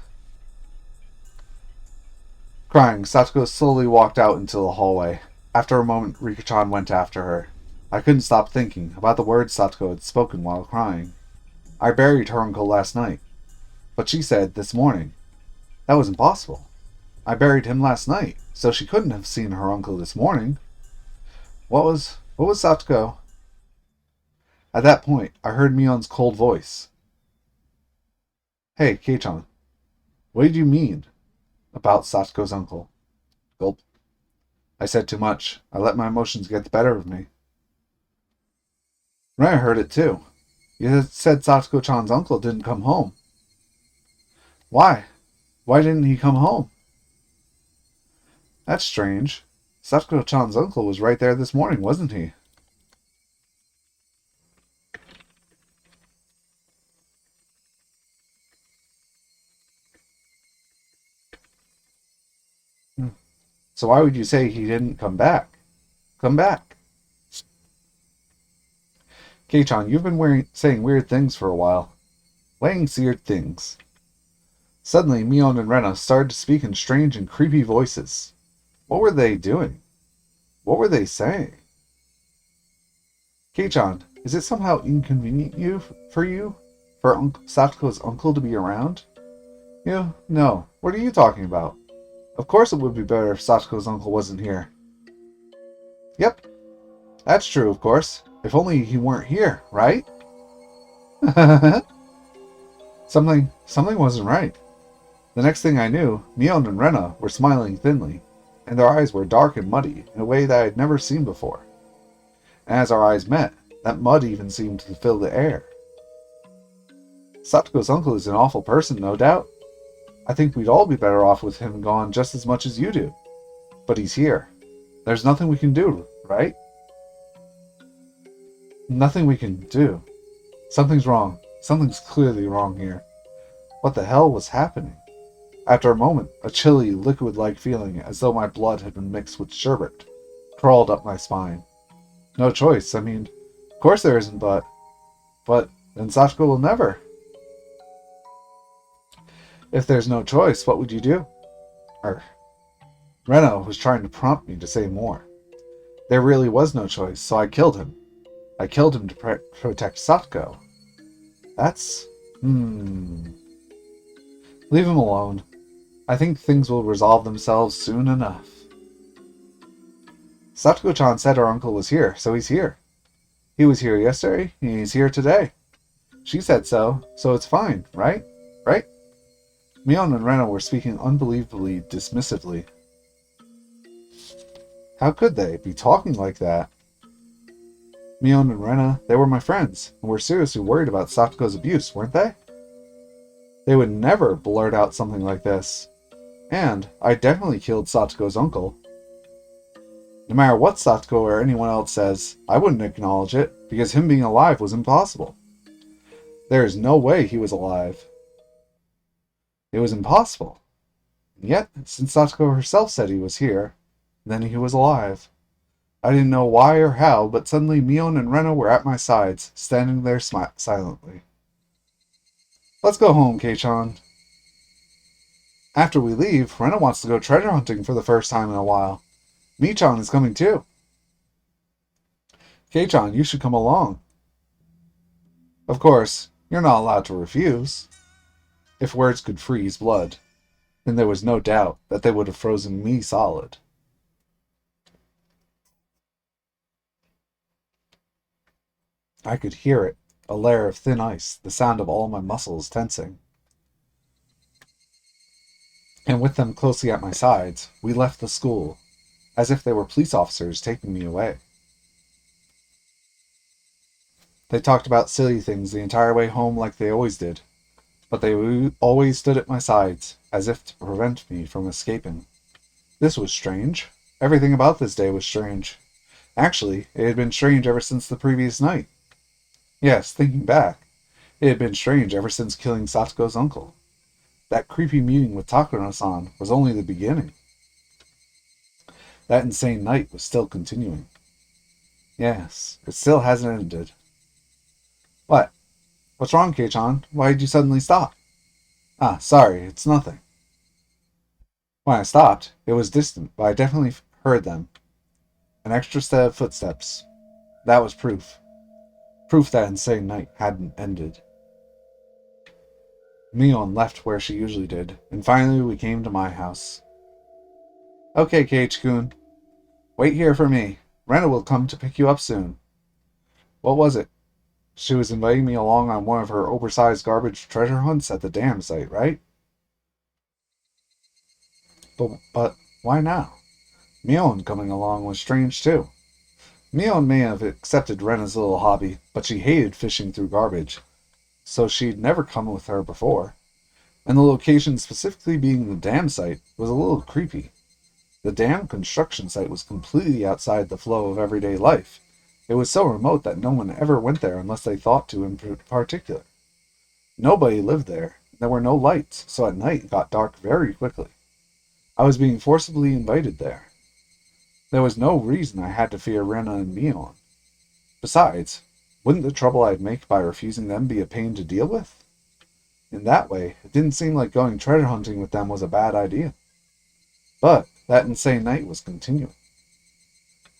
Crying, Satoko slowly walked out into the hallway. After a moment, Riki-chan went after her. I couldn't stop thinking about the words Satoko had spoken while crying. I buried her uncle last night. But she said this morning. That was impossible. I buried him last night, so she couldn't have seen her uncle this morning. What was Satoko? At that point, I heard Mion's cold voice. Hey, Kei-chan, what did you mean about Satoko's uncle? Gulp. I said too much. I let my emotions get the better of me. Rena heard it too. You said Satoko-chan's uncle didn't come home. Why? Why didn't he come home? That's strange. Satoko-chan's uncle was right there this morning, wasn't he? So why would you say he didn't come back? Come back. Kei-chan, you've been saying weird things for a while. Weighing weird things. Suddenly, Mion and Rena started to speak in strange and creepy voices. What were they doing? What were they saying? Kei-chan, is it somehow inconvenient for you for Satoko's uncle to be around? No. What are you talking about? Of course it would be better if Satoko's uncle wasn't here. Yep. That's true, of course. If only he weren't here, right? Something wasn't right. The next thing I knew, Mion and Rena were smiling thinly, and their eyes were dark and muddy in a way that I had never seen before. And as our eyes met, that mud even seemed to fill the air. Satoko's uncle is an awful person, no doubt. I think we'd all be better off with him gone just as much as you do. But he's here. There's nothing we can do, right? Nothing we can do. Something's wrong. Something's clearly wrong here. What the hell was happening? After a moment, a chilly, liquid-like feeling, as though my blood had been mixed with sherbet, crawled up my spine. No choice, I mean, of course there isn't, but then Satoko will never. If there's no choice, what would you do? Reno was trying to prompt me to say more. There really was no choice, so I killed him. I killed him to protect Satoko. That's... Leave him alone. I think things will resolve themselves soon enough. Satoko-chan said her uncle was here, so he's here. He was here yesterday, and he's here today. She said so it's fine, right? Right? Mion and Rena were speaking unbelievably dismissively. How could they be talking like that? Mion and Rena, they were my friends, and were seriously worried about Satoko's abuse, weren't they? They would never blurt out something like this. And I definitely killed Satoko's uncle. No matter what Satoko or anyone else says, I wouldn't acknowledge it, because him being alive was impossible. There is no way he was alive. It was impossible. And yet, since Satoko herself said he was here, then he was alive. I didn't know why or how, but suddenly Mion and Rena were at my sides, standing there silently. Let's go home, Keiichi. After we leave, Rena wants to go treasure hunting for the first time in a while. Michan is coming too. Keiichi, you should come along. Of course, you're not allowed to refuse. If words could freeze blood, then there was no doubt that they would have frozen me solid. I could hear it, a layer of thin ice, the sound of all my muscles tensing. And with them closely at my sides, we left the school, as if they were police officers taking me away. They talked about silly things the entire way home like they always did, but they always stood at my sides, as if to prevent me from escaping. This was strange. Everything about this day was strange. Actually, it had been strange ever since the previous night. Yes, thinking back, it had been strange ever since killing Satoko's uncle. That creepy meeting with Takano-san was only the beginning. That insane night was still continuing. Yes, it still hasn't ended. What? What's wrong, Keiichi? Why did you suddenly stop? Ah, sorry, it's nothing. When I stopped, it was distant, but I definitely heard them. An extra set of footsteps. That was proof. Proof that insane night hadn't ended. Mion left where she usually did, and finally we came to my house. Okay, Keiichi-kun. Wait here for me. Rena will come to pick you up soon. What was it? She was inviting me along on one of her oversized garbage treasure hunts at the dam site, right? But why now? Mion coming along was strange too. Mion may have accepted Rena's little hobby, but she hated fishing through garbage, so she'd never come with her before. And the location specifically being the dam site was a little creepy. The dam construction site was completely outside the flow of everyday life. It was so remote that no one ever went there unless they thought to in particular. Nobody lived there. There were no lights, so at night it got dark very quickly. I was being forcibly invited there. There was no reason I had to fear Rena and Mion. Besides, wouldn't the trouble I'd make by refusing them be a pain to deal with? In that way, it didn't seem like going treasure hunting with them was a bad idea. But that insane night was continuing.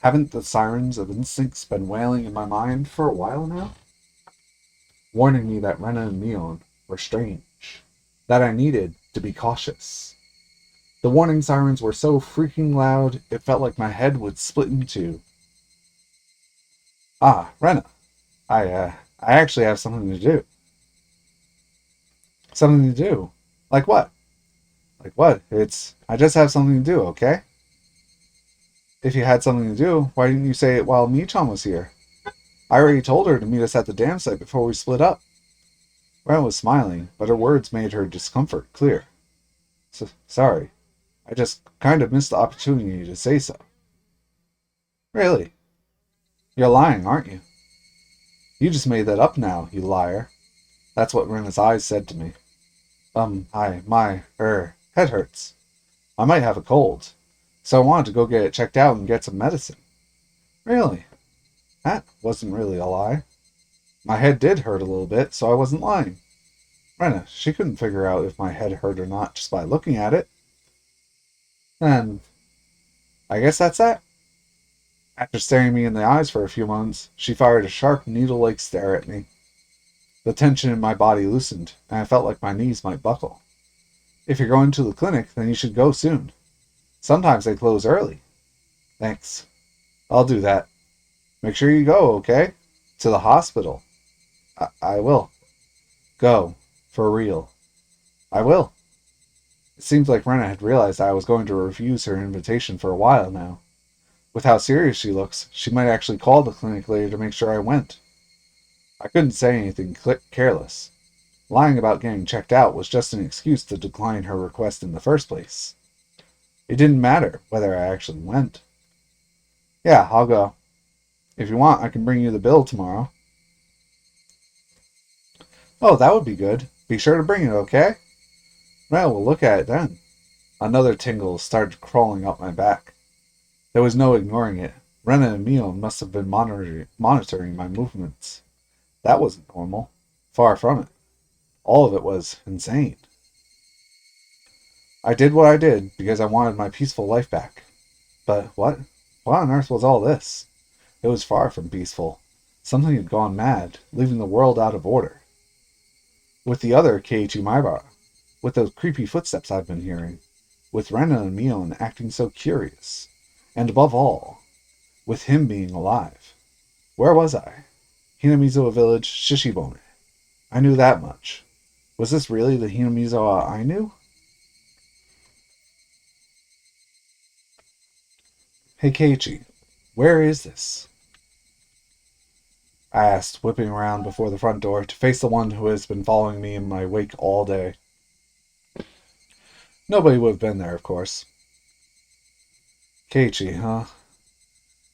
Haven't the sirens of instincts been wailing in my mind for a while now? Warning me that Rena and Mion were strange. That I needed to be cautious. The warning sirens were so freaking loud, it felt like my head would split in two. Ah, Rena, I actually have something to do. Something to do? Like what? Like what? I just have something to do, okay? If you had something to do, why didn't you say it while Michan was here? I already told her to meet us at the dam site before we split up. Rena was smiling, but her words made her discomfort clear. Sorry, I just kind of missed the opportunity to say so. Really? You're lying, aren't you? You just made that up now, you liar. That's what Rena's eyes said to me. Head hurts. I might have a cold. So I wanted to go get it checked out and get some medicine. Really? That wasn't really a lie. My head did hurt a little bit, so I wasn't lying. Rena, she couldn't figure out if my head hurt or not just by looking at it. And I guess that's that. After staring me in the eyes for a few moments, she fired a sharp, needle-like stare at me. The tension in my body loosened, and I felt like my knees might buckle. If you're going to the clinic, then you should go soon. Sometimes they close early. Thanks. I'll do that. Make sure you go, okay? To the hospital. I will. Go. For real. I will. It seems like Rena had realized I was going to refuse her invitation for a while now. With how serious she looks, she might actually call the clinic later to make sure I went. I couldn't say anything careless. Lying about getting checked out was just an excuse to decline her request in the first place. It didn't matter whether I actually went. Yeah, I'll go. If you want, I can bring you the bill tomorrow. Oh, that would be good. Be sure to bring it, okay? Well, we'll look at it then. Another tingle started crawling up my back. There was no ignoring it. Rena and Mio must have been monitoring my movements. That wasn't normal. Far from it. All of it was insane. I did what I did because I wanted my peaceful life back. But what? What on earth was all this? It was far from peaceful. Something had gone mad, leaving the world out of order. With the other Keiichi Maibara, with those creepy footsteps I've been hearing, with Rena and Mion acting so curious, and above all, with him being alive. Where was I? Hinamizawa village, Shishibone. I knew that much. Was this really the Hinamizawa I knew? Hey Keiichi, where is this? I asked, whipping around before the front door to face the one who has been following me in my wake all day. Nobody would have been there, of course. Keiichi, huh?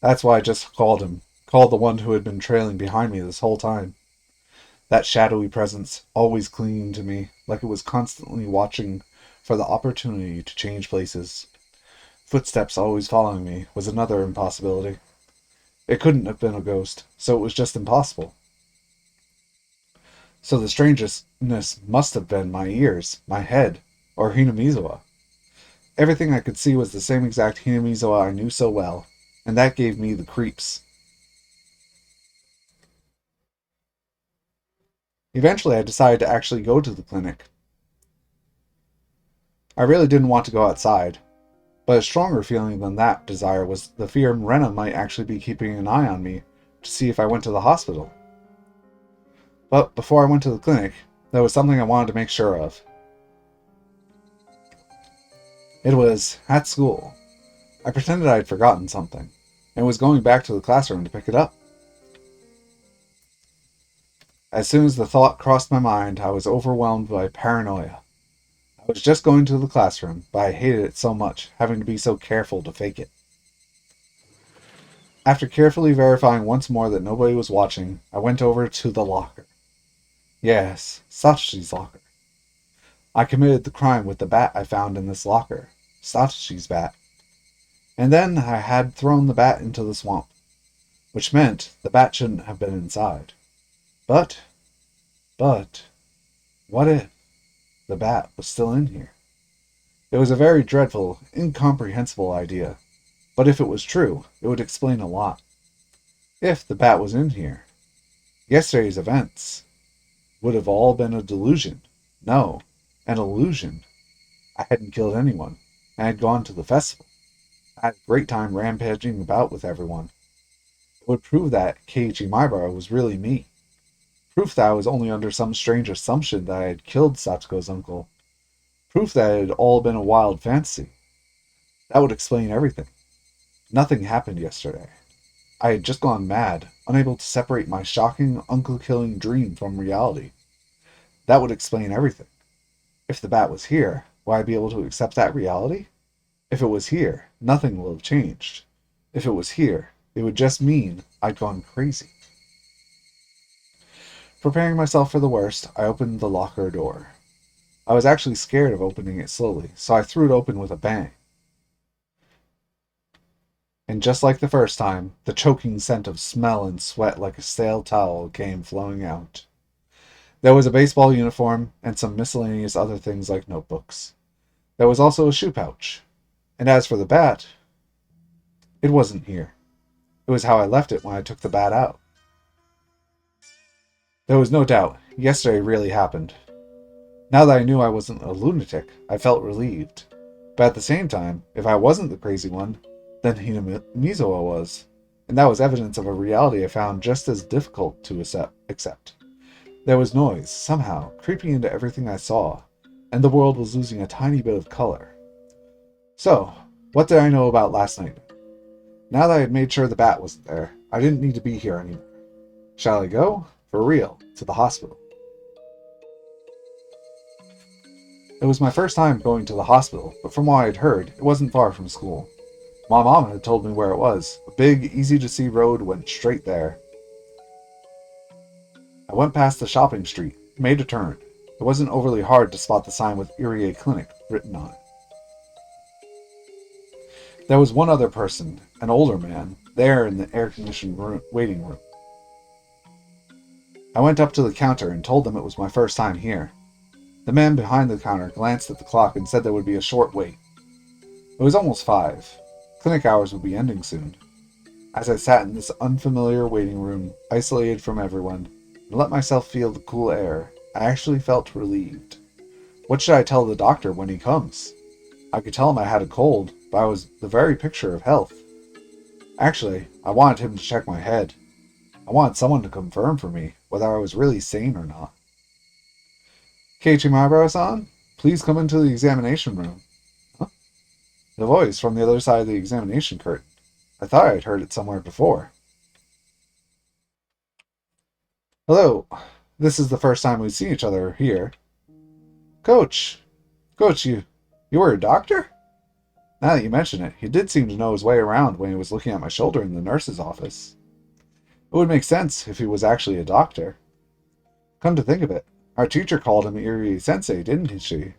That's why I just called him. Called the one who had been trailing behind me this whole time. That shadowy presence, always clinging to me, like it was constantly watching for the opportunity to change places. Footsteps always following me was another impossibility. It couldn't have been a ghost, so it was just impossible. So the strangeness must have been my ears, my head, or Hinamizawa. Everything I could see was the same exact Hinamizawa I knew so well, and that gave me the creeps. Eventually, I decided to actually go to the clinic. I really didn't want to go outside, but a stronger feeling than that desire was the fear Rena might actually be keeping an eye on me to see if I went to the hospital. But before I went to the clinic, there was something I wanted to make sure of. It was at school. I pretended I had forgotten something, and was going back to the classroom to pick it up. As soon as the thought crossed my mind, I was overwhelmed by paranoia. I was just going to the classroom, but I hated it so much, having to be so careful to fake it. After carefully verifying once more that nobody was watching, I went over to the locker. Yes, Satoshi's locker. I committed the crime with the bat I found in this locker, Satoshi's bat. And then I had thrown the bat into the swamp, which meant the bat shouldn't have been inside. But, but, what if the bat was still in here? It was a very dreadful, incomprehensible idea, but if it was true, it would explain a lot. If the bat was in here, yesterday's events would have all been a delusion. No, an illusion. I hadn't killed anyone. I had gone to the festival. I had a great time rampaging about with everyone. It would prove that Keiichi Maibara was really me. Proof that I was only under some strange assumption that I had killed Satsuko's uncle. Proof that it had all been a wild fantasy. That would explain everything. Nothing happened yesterday. I had just gone mad, unable to separate my shocking, uncle-killing dream from reality. That would explain everything. If the bat was here, would I be able to accept that reality? If it was here, nothing will have changed. If it was here, it would just mean I'd gone crazy. Preparing myself for the worst, I opened the locker door. I was actually scared of opening it slowly, so I threw it open with a bang. And just like the first time, the choking scent of smell and sweat like a stale towel came flowing out. There was a baseball uniform and some miscellaneous other things like notebooks. There was also a shoe pouch. And as for the bat, it wasn't here. It was how I left it when I took the bat out. There was no doubt, yesterday really happened. Now that I knew I wasn't a lunatic, I felt relieved. But at the same time, if I wasn't the crazy one, then Hinamizawa was. And that was evidence of a reality I found just as difficult to accept. There was noise, somehow, creeping into everything I saw, and the world was losing a tiny bit of color. So, what did I know about last night? Now that I had made sure the bat wasn't there, I didn't need to be here anymore. Shall I go? For real, to the hospital. It was my first time going to the hospital, but from what I had heard, it wasn't far from school. My mom had told me where it was. A big, easy-to-see road went straight there. I went past the shopping street, made a turn. It wasn't overly hard to spot the sign with Irie Clinic written on it. There was one other person, an older man, there in the air-conditioned waiting room. I went up to the counter and told them it was my first time here. The man behind the counter glanced at the clock and said there would be a short wait. It was almost 5. Clinic hours would be ending soon. As I sat in this unfamiliar waiting room, isolated from everyone, and let myself feel the cool air, I actually felt relieved. What should I tell the doctor when he comes? I could tell him I had a cold, but I was the very picture of health. Actually, I wanted him to check my head. I wanted someone to confirm for me whether I was really sane or not. Keiichi Maibara-san, please come into the examination room. Huh? The voice from the other side of the examination curtain. I thought I had heard it somewhere before. Hello. This is the first time we've seen each other here. Coach! Coach, you were a doctor? Now that you mention it, he did seem to know his way around when he was looking at my shoulder in the nurse's office. It would make sense if he was actually a doctor. Come to think of it, our teacher called him Irie-sensei, didn't she?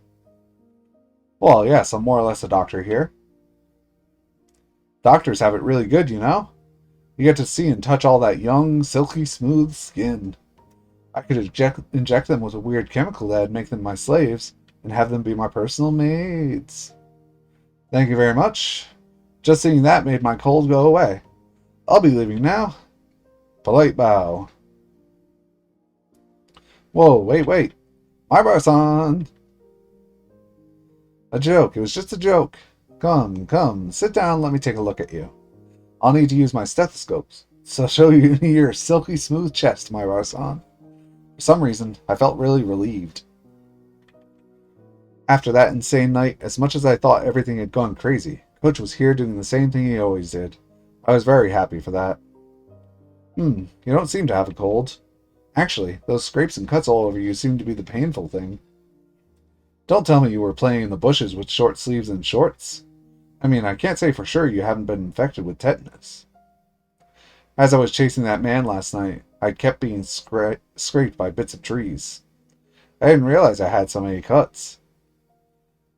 Well, yes, I'm more or less a doctor here. Doctors have it really good, you know? You get to see and touch all that young, silky smooth skin. I could inject them with a weird chemical that'd make them my slaves, and have them be my personal maids. Thank you very much. Just seeing that made my cold go away. I'll be leaving now. Polite bow. Whoa, wait. Maibara-san! A joke. It was just a joke. Come. Sit down and let me take a look at you. I'll need to use my stethoscopes, so show you your silky smooth chest, Maibara-san. For some reason, I felt really relieved. After that insane night, as much as I thought everything had gone crazy, Coach was here doing the same thing he always did. I was very happy for that. You don't seem to have a cold. Actually, those scrapes and cuts all over you seem to be the painful thing. Don't tell me you were playing in the bushes with short sleeves and shorts. I mean, I can't say for sure you haven't been infected with tetanus. As I was chasing that man last night, I kept being scraped by bits of trees. I didn't realize I had so many cuts.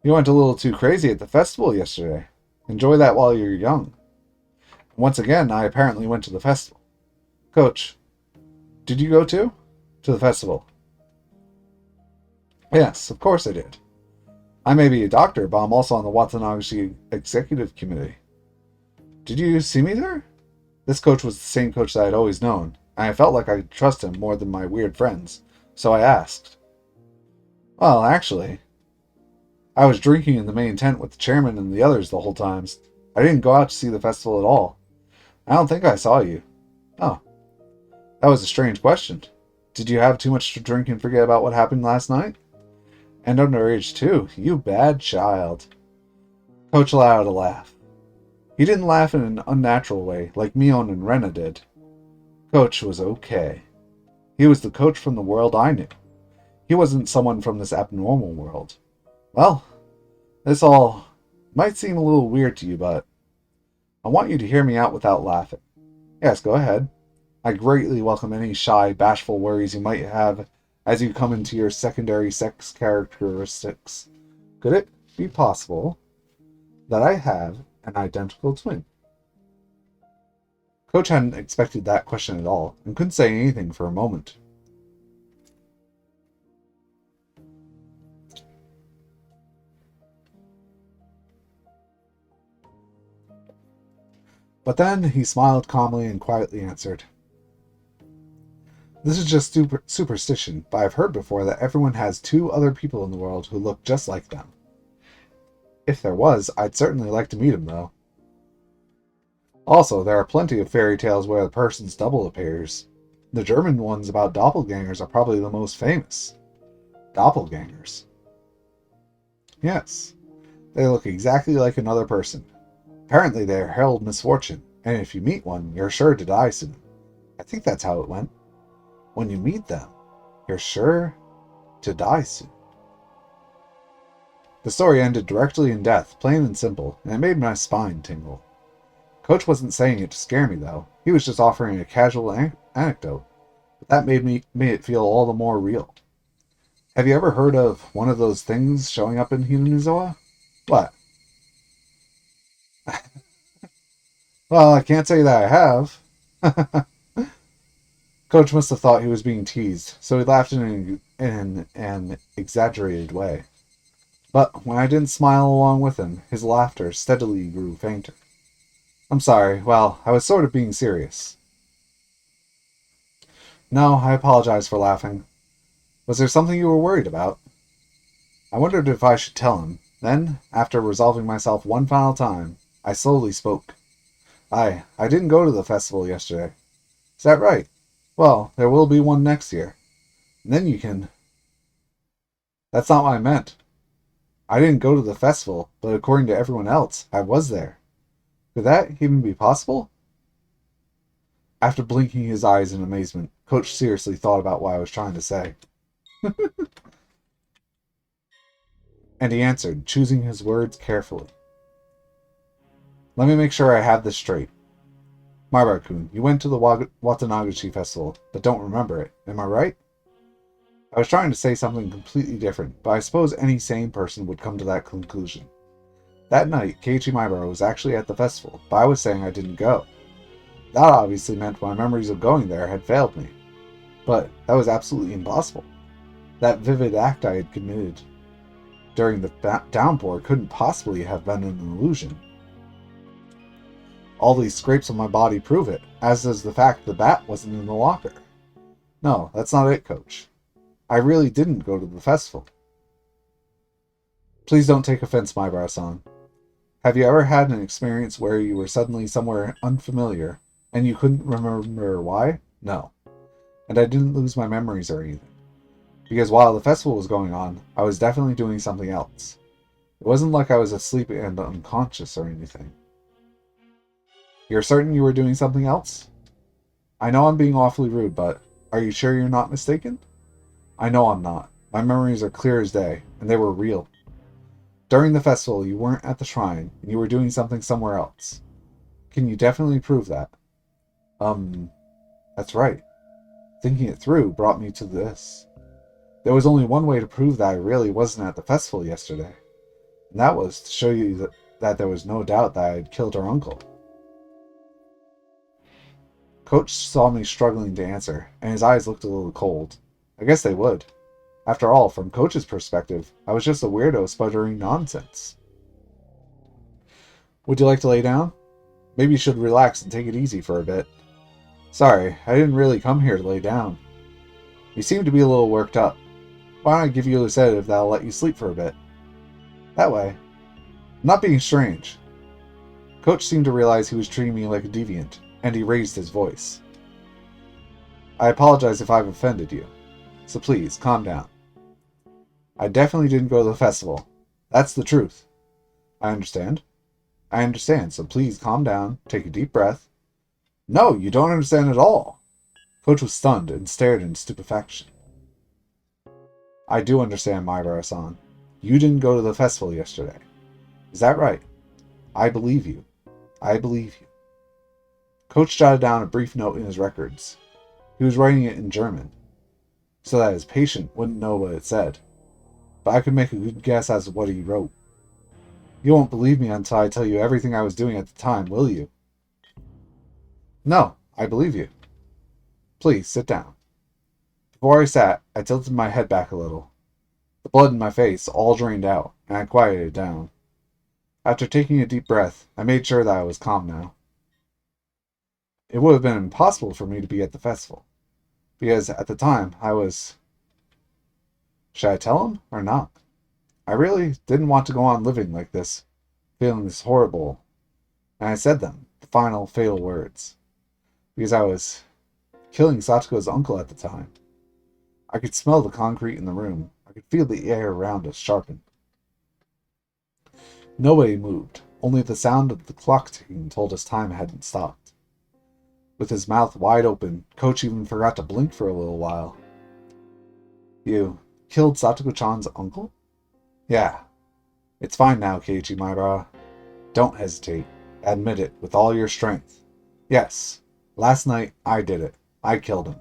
You went a little too crazy at the festival yesterday. Enjoy that while you're young. Once again, I apparently went to the festival. Coach, did you go too? To the festival? Yes, of course I did. I may be a doctor, but I'm also on the Watanabe Executive Committee. Did you see me there? This coach was the same coach that I'd always known, and I felt like I could trust him more than my weird friends, so I asked. Well, actually, I was drinking in the main tent with the chairman and the others the whole time. I didn't go out to see the festival at all. I don't think I saw you. Oh, that was a strange question. Did you have too much to drink and forget about what happened last night? And underage too, you bad child. Coach allowed a laugh. He didn't laugh in an unnatural way like Mion and Rena did. Coach was okay. He was the coach from the world I knew. He wasn't someone from this abnormal world. Well, this all might seem a little weird to you, but I want you to hear me out without laughing. Yes, go ahead. I greatly welcome any shy, bashful worries you might have as you come into your secondary sex characteristics. Could it be possible that I have an identical twin? Coach hadn't expected that question at all and couldn't say anything for a moment. But then he smiled calmly and quietly answered, "This is just superstition, but I've heard before that everyone has two other people in the world who look just like them. If there was, I'd certainly like to meet him, though. Also, there are plenty of fairy tales where the person's double appears. The German ones about doppelgangers are probably the most famous. Doppelgangers. Yes, they look exactly like another person. Apparently they herald misfortune, and if you meet one, you're sure to die soon. I think that's how it went. When you meet them, you're sure to die soon." The story ended directly in death, plain and simple, and it made my spine tingle. Coach wasn't saying it to scare me, though. He was just offering a casual anecdote. But that made it feel all the more real. Have you ever heard of one of those things showing up in Hinamizawa? What? Well, I can't say that I have. Coach must have thought he was being teased, so he laughed in an exaggerated way. But when I didn't smile along with him, his laughter steadily grew fainter. "I'm sorry. Well, I was sort of being serious." "No, I apologize for laughing. Was there something you were worried about?" I wondered if I should tell him. Then, after resolving myself one final time, I slowly spoke. I didn't go to the festival yesterday." "Is that right? Well, there will be one next year. And then you can..." "That's not what I meant. I didn't go to the festival, but according to everyone else, I was there. Could that even be possible?" After blinking his eyes in amazement, Coach seriously thought about what I was trying to say. And he answered, choosing his words carefully. "Let me make sure I have this straight. Marbara-kun, you went to the Watanagashi festival, but don't remember it. Am I right?" I was trying to say something completely different, but I suppose any sane person would come to that conclusion. That night, Keiichi Maibara was actually at the festival, but I was saying I didn't go. That obviously meant my memories of going there had failed me. But that was absolutely impossible. That vivid act I had committed during the downpour couldn't possibly have been an illusion. All these scrapes on my body prove it, as does the fact the bat wasn't in the locker. No, that's not it, Coach. I really didn't go to the festival." "Please don't take offense, Maibara-san. Have you ever had an experience where you were suddenly somewhere unfamiliar, and you couldn't remember why?" "No. And I didn't lose my memories or anything. Because while the festival was going on, I was definitely doing something else. It wasn't like I was asleep and unconscious or anything." "You're certain you were doing something else?" "I know I'm being awfully rude, but are you sure you're not mistaken?" "I know I'm not. My memories are clear as day, and they were real. During the festival, you weren't at the shrine, and you were doing something somewhere else. Can you definitely prove that?" That's right. Thinking it through brought me to this. There was only one way to prove that I really wasn't at the festival yesterday, and that was to show you that there was no doubt that I had killed her uncle." Coach saw me struggling to answer, and his eyes looked a little cold. I guess they would. After all, from Coach's perspective, I was just a weirdo sputtering nonsense. "Would you like to lay down? Maybe you should relax and take it easy for a bit." "Sorry, I didn't really come here to lay down." "You seem to be a little worked up. Why don't I give you a sedative that'll let you sleep for a bit? That way. I'm not being strange." Coach seemed to realize he was treating me like a deviant, and he raised his voice. I apologize if I've offended you. So please, calm down. I definitely didn't go to the festival. That's the truth. I understand. I understand, so please calm down, take a deep breath. No, you don't understand at all. Coach was stunned and stared in stupefaction. I do understand, Maibara-san. You didn't go to the festival yesterday. Is that right? I believe you. I believe you. Coach jotted down a brief note in his records. He was writing it in German, so that his patient wouldn't know what it said. But I could make a good guess as to what he wrote. You won't believe me until I tell you everything I was doing at the time, will you? No, I believe you. Please, sit down. Before I sat, I tilted my head back a little. The blood in my face all drained out, and I quieted down. After taking a deep breath, I made sure that I was calm now. It would have been impossible for me to be at the festival, because at the time I was... Should I tell him or not? I really didn't want to go on living like this, feeling this horrible, and I said them, the final fatal words, because I was killing Satoko's uncle at the time. I could smell the concrete in the room. I could feel the air around us sharpen. Nobody moved. Only the sound of the clock ticking told us time hadn't stopped. With his mouth wide open, Coach even forgot to blink for a little while. You killed Satoko-chan's uncle? Yeah. It's fine now, Keiichi Maibara. Don't hesitate. Admit it with all your strength. Yes, last night I did it. I killed him.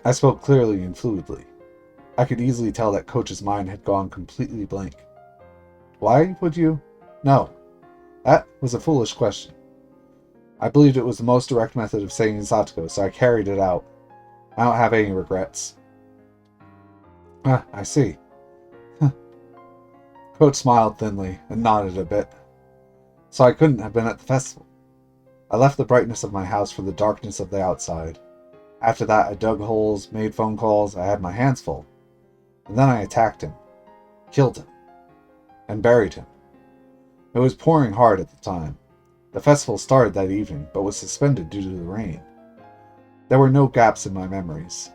I spoke clearly and fluidly. I could easily tell that Coach's mind had gone completely blank. Why would you? No. That was a foolish question. I believed it was the most direct method of saving Satoko, so I carried it out. I don't have any regrets. Ah, I see. Coach smiled thinly and nodded a bit. So I couldn't have been at the festival. I left the brightness of my house for the darkness of the outside. After that, I dug holes, made phone calls, I had my hands full. And then I attacked him, killed him, and buried him. It was pouring hard at the time. The festival started that evening, but was suspended due to the rain. There were no gaps in my memories.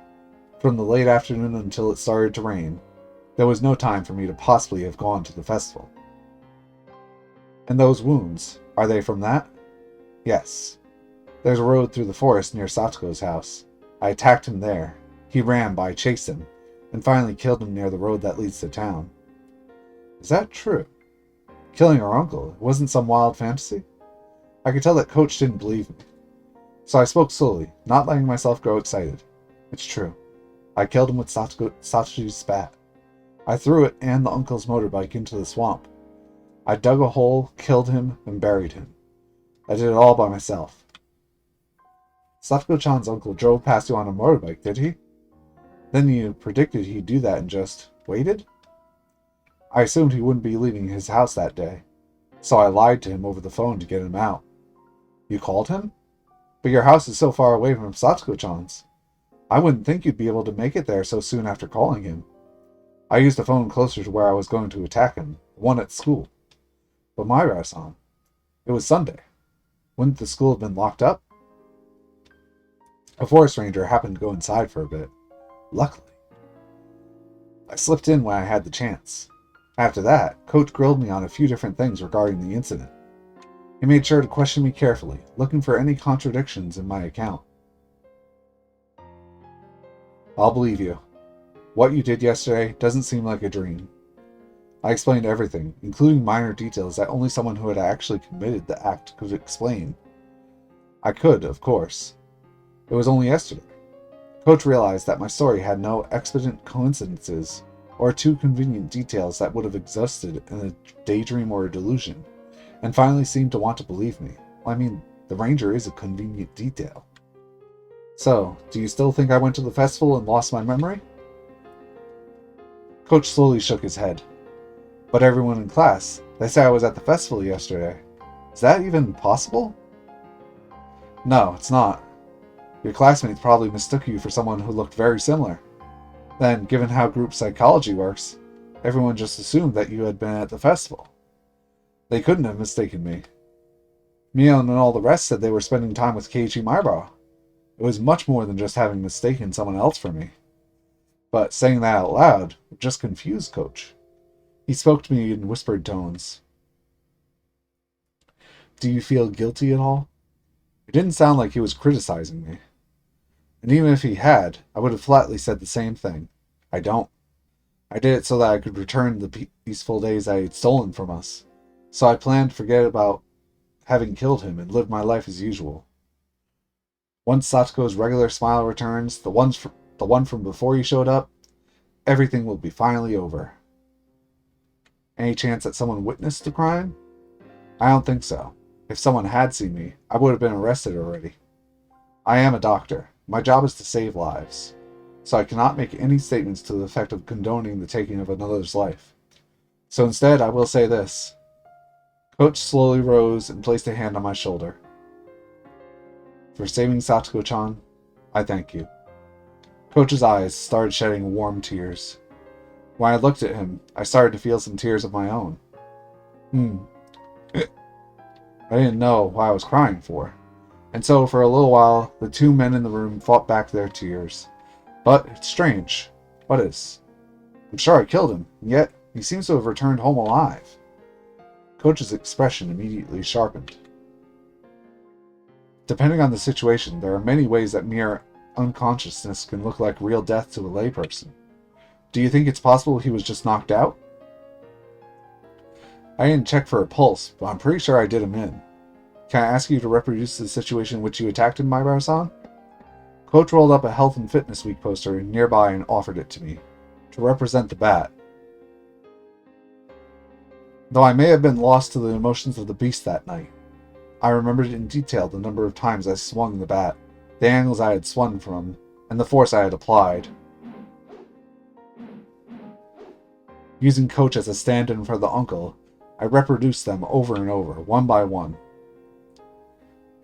From the late afternoon until it started to rain, there was no time for me to possibly have gone to the festival. And those wounds, are they from that? Yes. There's a road through the forest near Satoko's house. I attacked him there. He ran, but I chased him, and finally killed him near the road that leads to town. Is that true? Killing our uncle, it wasn't some wild fantasy? I could tell that Coach didn't believe me. So I spoke slowly, not letting myself grow excited. It's true. I killed him with Satoji's spat. I threw it and the uncle's motorbike into the swamp. I dug a hole, killed him, and buried him. I did it all by myself. Satoko-chan's uncle drove past you on a motorbike, did he? Then you predicted he'd do that and just waited? I assumed he wouldn't be leaving his house that day, so I lied to him over the phone to get him out. You called him? But your house is so far away from Satoko-chan's. I wouldn't think you'd be able to make it there so soon after calling him. I used a phone closer to where I was going to attack him, the one at school. But Maibara-san, it was Sunday. Wouldn't the school have been locked up? A forest ranger happened to go inside for a bit. Luckily. I slipped in when I had the chance. After that, Coach grilled me on a few different things regarding the incident. He made sure to question me carefully, looking for any contradictions in my account. I'll believe you. What you did yesterday doesn't seem like a dream. I explained everything, including minor details that only someone who had actually committed the act could explain. I could, of course. It was only yesterday. Coach realized that my story had no expedient coincidences or too convenient details that would have existed in a daydream or a delusion, and finally seemed to want to believe me. I mean, the ranger is a convenient detail. So, do you still think I went to the festival and lost my memory? Coach slowly shook his head. But everyone in class, they say I was at the festival yesterday. Is that even possible? No, it's not. Your classmates probably mistook you for someone who looked very similar. Then, given how group psychology works, everyone just assumed that you had been at the festival. They couldn't have mistaken me. Mio and all the rest said they were spending time with Keiichi Maibara. It was much more than just having mistaken someone else for me. But saying that out loud just confused Coach. He spoke to me in whispered tones. Do you feel guilty at all? It didn't sound like he was criticizing me. And even if he had, I would have flatly said the same thing. I don't. I did it so that I could return the peaceful days I had stolen from us. So I planned to forget about having killed him and live my life as usual. Once Satoko's regular smile returns, the one from before you showed up, everything will be finally over. Any chance that someone witnessed the crime? I don't think so. If someone had seen me, I would have been arrested already. I am a doctor. My job is to save lives. So I cannot make any statements to the effect of condoning the taking of another's life. So instead, I will say this. Coach slowly rose and placed a hand on my shoulder. For saving Satoko-chan, I thank you. Coach's eyes started shedding warm tears. When I looked at him, I started to feel some tears of my own. I didn't know what I was crying for. And so, for a little while, the two men in the room fought back their tears. But it's strange. What is? I'm sure I killed him, and yet he seems to have returned home alive. Coach's expression immediately sharpened. Depending on the situation, there are many ways that mere unconsciousness can look like real death to a layperson. Do you think it's possible he was just knocked out? I didn't check for a pulse, but I'm pretty sure I did him in. Can I ask you to reproduce the situation in which you attacked him, Maibara-san? Coach rolled up a Health and Fitness Week poster nearby and offered it to me, to represent the bat. Though I may have been lost to the emotions of the beast that night, I remembered in detail the number of times I swung the bat, the angles I had swung from, and the force I had applied. Using Coach as a stand-in for the uncle, I reproduced them over and over, one by one.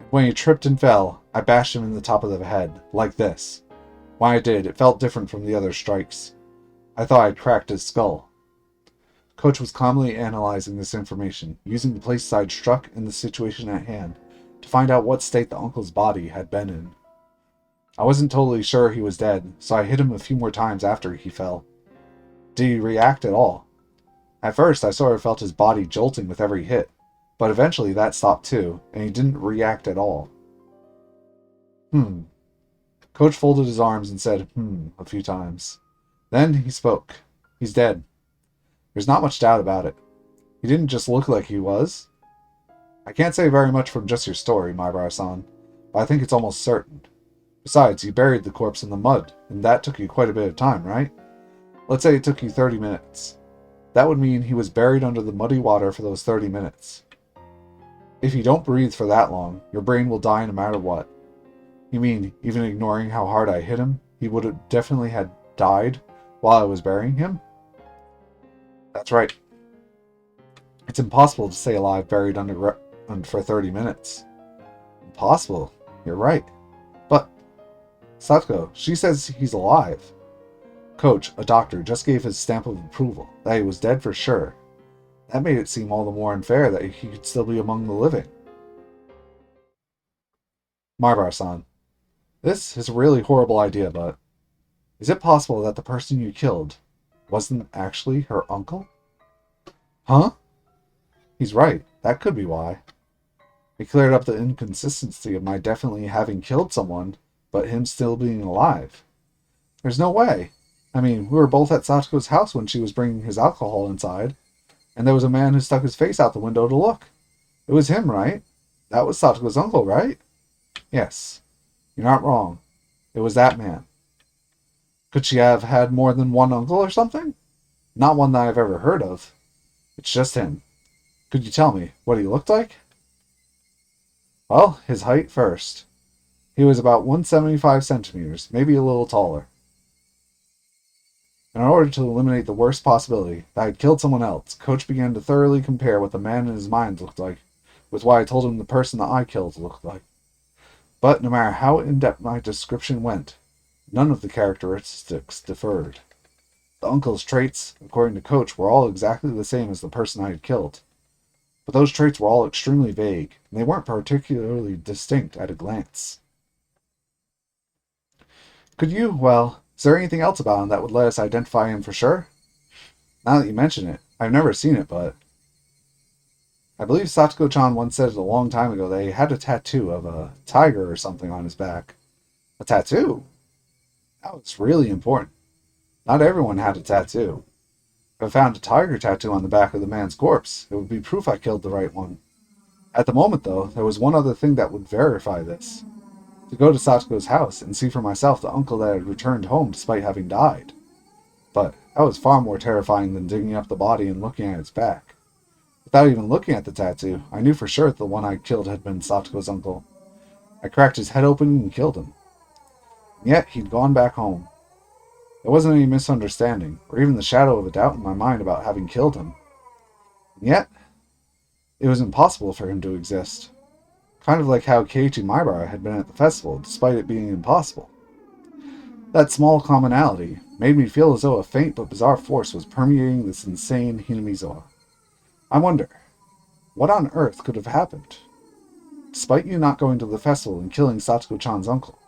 When he tripped and fell, I bashed him in the top of the head, like this. When I did, it felt different from the other strikes. I thought I'd cracked his skull. Coach was calmly analyzing this information, using the place I'd struck and the situation at hand, to find out what state the uncle's body had been in. I wasn't totally sure he was dead, so I hit him a few more times after he fell. Did he react at all? At first, I sort of felt his body jolting with every hit, but eventually that stopped too, and he didn't react at all. Coach folded his arms and said, a few times. Then he spoke. He's dead. There's not much doubt about it. He didn't just look like he was. I can't say very much from just your story, Maibara-san, but I think it's almost certain. Besides, you buried the corpse in the mud, and that took you quite a bit of time, right? Let's say it took you 30 minutes. That would mean he was buried under the muddy water for those 30 minutes. If you don't breathe for that long, your brain will die no matter what. You mean, even ignoring how hard I hit him, he would have definitely had died while I was burying him? That's right. It's impossible to stay alive buried underground for 30 minutes. Impossible. You're right. But Satoko, she says he's alive. Coach, a doctor, just gave his stamp of approval that he was dead for sure. That made it seem all the more unfair that he could still be among the living. Maibara-san, this is a really horrible idea, but is it possible that the person you killed wasn't actually her uncle? Huh? He's right. That could be why. It cleared up the inconsistency of my definitely having killed someone, but him still being alive. There's no way. I mean, we were both at Satoko's house when she was bringing his alcohol inside, and there was a man who stuck his face out the window to look. It was him, right? That was Satoko's uncle, right? Yes. You're not wrong. It was that man. Could she have had more than one uncle or something? Not one that I've ever heard of. It's just him. Could you tell me what he looked like? Well, his height first. He was about 175 centimeters, maybe a little taller. In order to eliminate the worst possibility that I'd killed someone else, Coach began to thoroughly compare what the man in his mind looked like with what I told him the person that I killed looked like. But no matter how in-depth my description went, none of the characteristics differed. The uncle's traits, according to Coach, were all exactly the same as the person I had killed. But those traits were all extremely vague, and they weren't particularly distinct at a glance. Could you, well, is there anything else about him that would let us identify him for sure? Now that you mention it, I've never seen it, but I believe Satoko-chan once said it a long time ago that he had a tattoo of a tiger or something on his back. A tattoo? That was really important. Not everyone had a tattoo. If I found a tiger tattoo on the back of the man's corpse, it would be proof I killed the right one. At the moment, though, there was one other thing that would verify this. To go to Satoko's house and see for myself the uncle that had returned home despite having died. But that was far more terrifying than digging up the body and looking at its back. Without even looking at the tattoo, I knew for sure that the one I killed had been Satoko's uncle. I cracked his head open and killed him. And yet he'd gone back home. There wasn't any misunderstanding, or even the shadow of a doubt in my mind about having killed him. And yet, it was impossible for him to exist. Kind of like how Keiichi Maibara had been at the festival, despite it being impossible. That small commonality made me feel as though a faint but bizarre force was permeating this insane Hinamizawa. I wonder, what on earth could have happened? Despite you not going to the festival and killing Satoko-chan's uncle,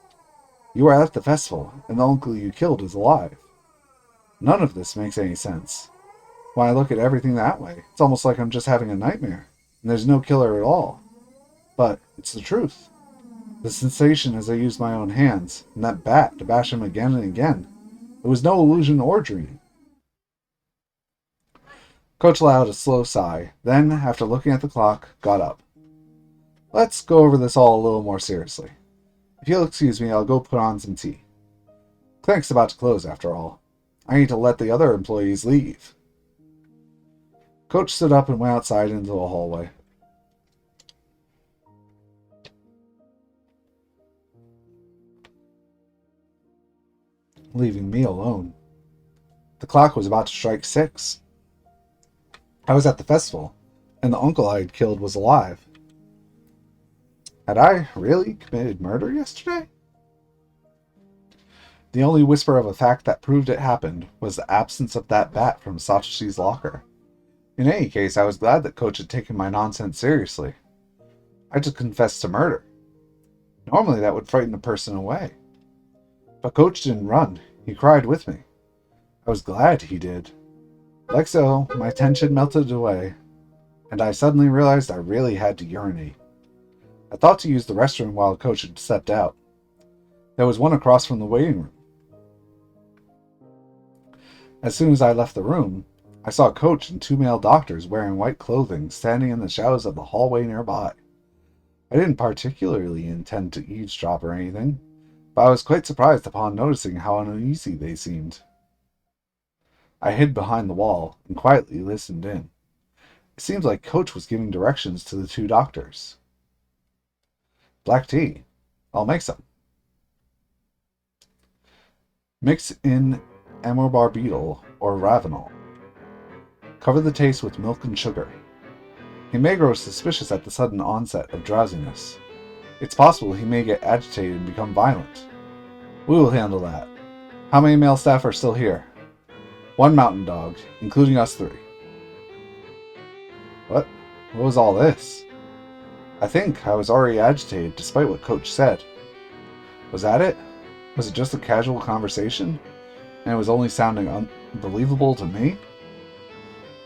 you were at the festival, and the uncle you killed is alive. None of this makes any sense. When I look at everything that way, it's almost like I'm just having a nightmare, and there's no killer at all. But it's the truth. The sensation as I used my own hands, and that bat to bash him again and again. It was no illusion or dream. Coach allowed a slow sigh, then, after looking at the clock, got up. Let's go over this all a little more seriously. If you'll excuse me, I'll go put on some tea. Clinic's about to close, after all. I need to let the other employees leave. Coach stood up and went outside into the hallway. Leaving me alone. The clock was about to strike 6. I was at the festival, and the uncle I had killed was alive. Had I really committed murder yesterday? The only whisper of a fact that proved it happened was the absence of that bat from Satoshi's locker. In any case, I was glad that Coach had taken my nonsense seriously. I just confessed to murder. Normally that would frighten a person away. But Coach didn't run. He cried with me. I was glad he did. Like so, my tension melted away, and I suddenly realized I really had to urinate. I thought to use the restroom while Coach had stepped out. There was one across from the waiting room. As soon as I left the room, I saw Coach and 2 male doctors wearing white clothing standing in the shadows of the hallway nearby. I didn't particularly intend to eavesdrop or anything, but I was quite surprised upon noticing how uneasy they seemed. I hid behind the wall and quietly listened in. It seemed like Coach was giving directions to the 2 doctors. Black tea. I'll make some. Mix in amobarbital or ravenol. Cover the taste with milk and sugar. He may grow suspicious at the sudden onset of drowsiness. It's possible he may get agitated and become violent. We will handle that. How many male staff are still here? 1 mountain dog, including us 3. What was all this? I think I was already agitated despite what Coach said. Was that it? Was it just a casual conversation? And it was only sounding unbelievable to me?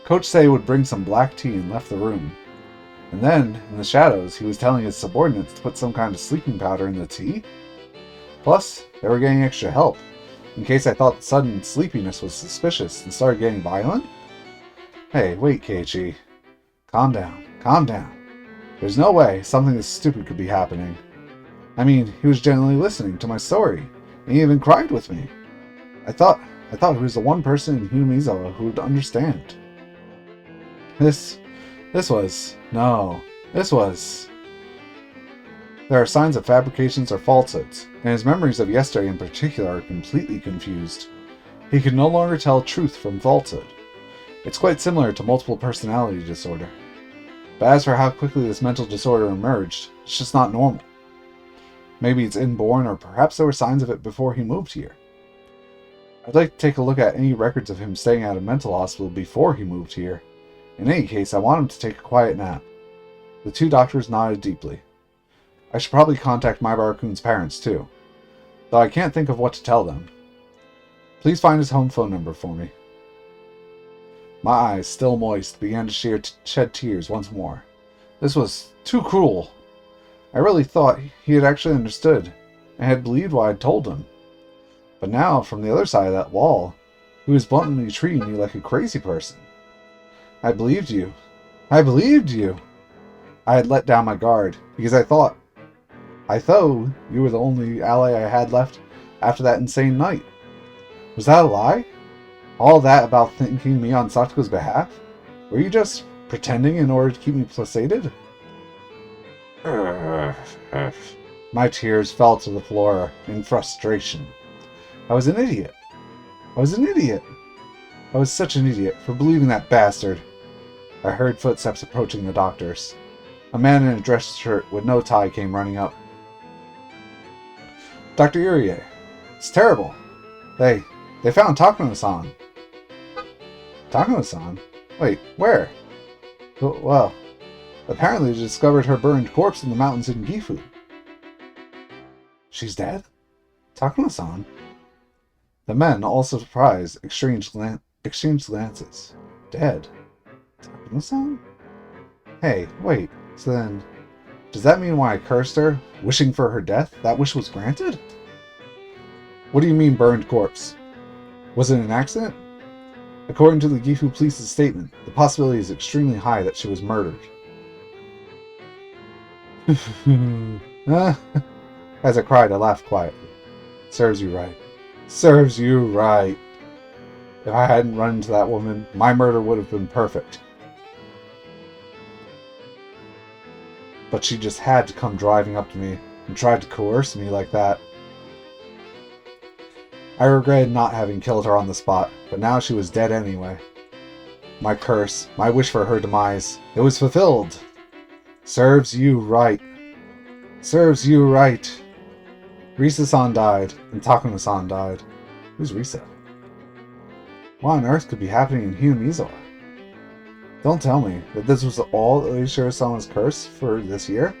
Coach said he would bring some black tea and left the room. And then, in the shadows, he was telling his subordinates to put some kind of sleeping powder in the tea? Plus, they were getting extra help, in case I thought sudden sleepiness was suspicious and started getting violent? Hey, wait, Keiichi. Calm down, calm down. There's no way something this stupid could be happening. I mean, he was genuinely listening to my story, and he even cried with me. I thought he was the one person in Hinamizawa who would understand. This was... There are signs of fabrications or falsehoods, and his memories of yesterday in particular are completely confused. He can no longer tell truth from falsehood. It's quite similar to multiple personality disorder. But as for how quickly this mental disorder emerged, it's just not normal. Maybe it's inborn, or perhaps there were signs of it before he moved here. I'd like to take a look at any records of him staying at a mental hospital before he moved here. In any case, I want him to take a quiet nap. The 2 doctors nodded deeply. I should probably contact Maibara-kun's parents, too. though I can't think of what to tell them. Please find his home phone number for me. My eyes, still moist, began to shed tears once more. This was too cruel. I really thought he had actually understood, and had believed what I had told him. But now, from the other side of that wall, he was bluntly treating me like a crazy person. I believed you. I believed you. I had let down my guard, because I thought you were the only ally I had left after that insane night. Was that a lie? All that about thinking me on Satoko's behalf? Were you just pretending in order to keep me placated? My tears fell to the floor in frustration. I was an idiot. I was such an idiot for believing that bastard. I heard footsteps approaching the doctors. A man in a dress shirt with no tie came running up. Dr. Irie, it's terrible. They found Takano-san. Takano-san? Wait, where? Well, apparently they discovered her burned corpse in the mountains in Gifu. She's dead? Takano-san? The men, all surprised, exchanged glances. Dead? Takano-san? Hey, wait, so then, does that mean when I cursed her, wishing for her death, that wish was granted? What do you mean, burned corpse? Was it an accident? According to the Gifu police's statement, the possibility is extremely high that she was murdered. As I cried, I laughed quietly. Serves you right. Serves you right. If I hadn't run into that woman, my murder would have been perfect. But she just had to come driving up to me and tried to coerce me like that. I regretted not having killed her on the spot, but now she was dead anyway. My curse, my wish for her demise, it was fulfilled. Serves you right. Serves you right. Risa-san died, and Takano-san died. Who's Risa? What on earth could be happening in Hinamizawa? Don't tell me that this was all Oishiro-sama's curse for this year?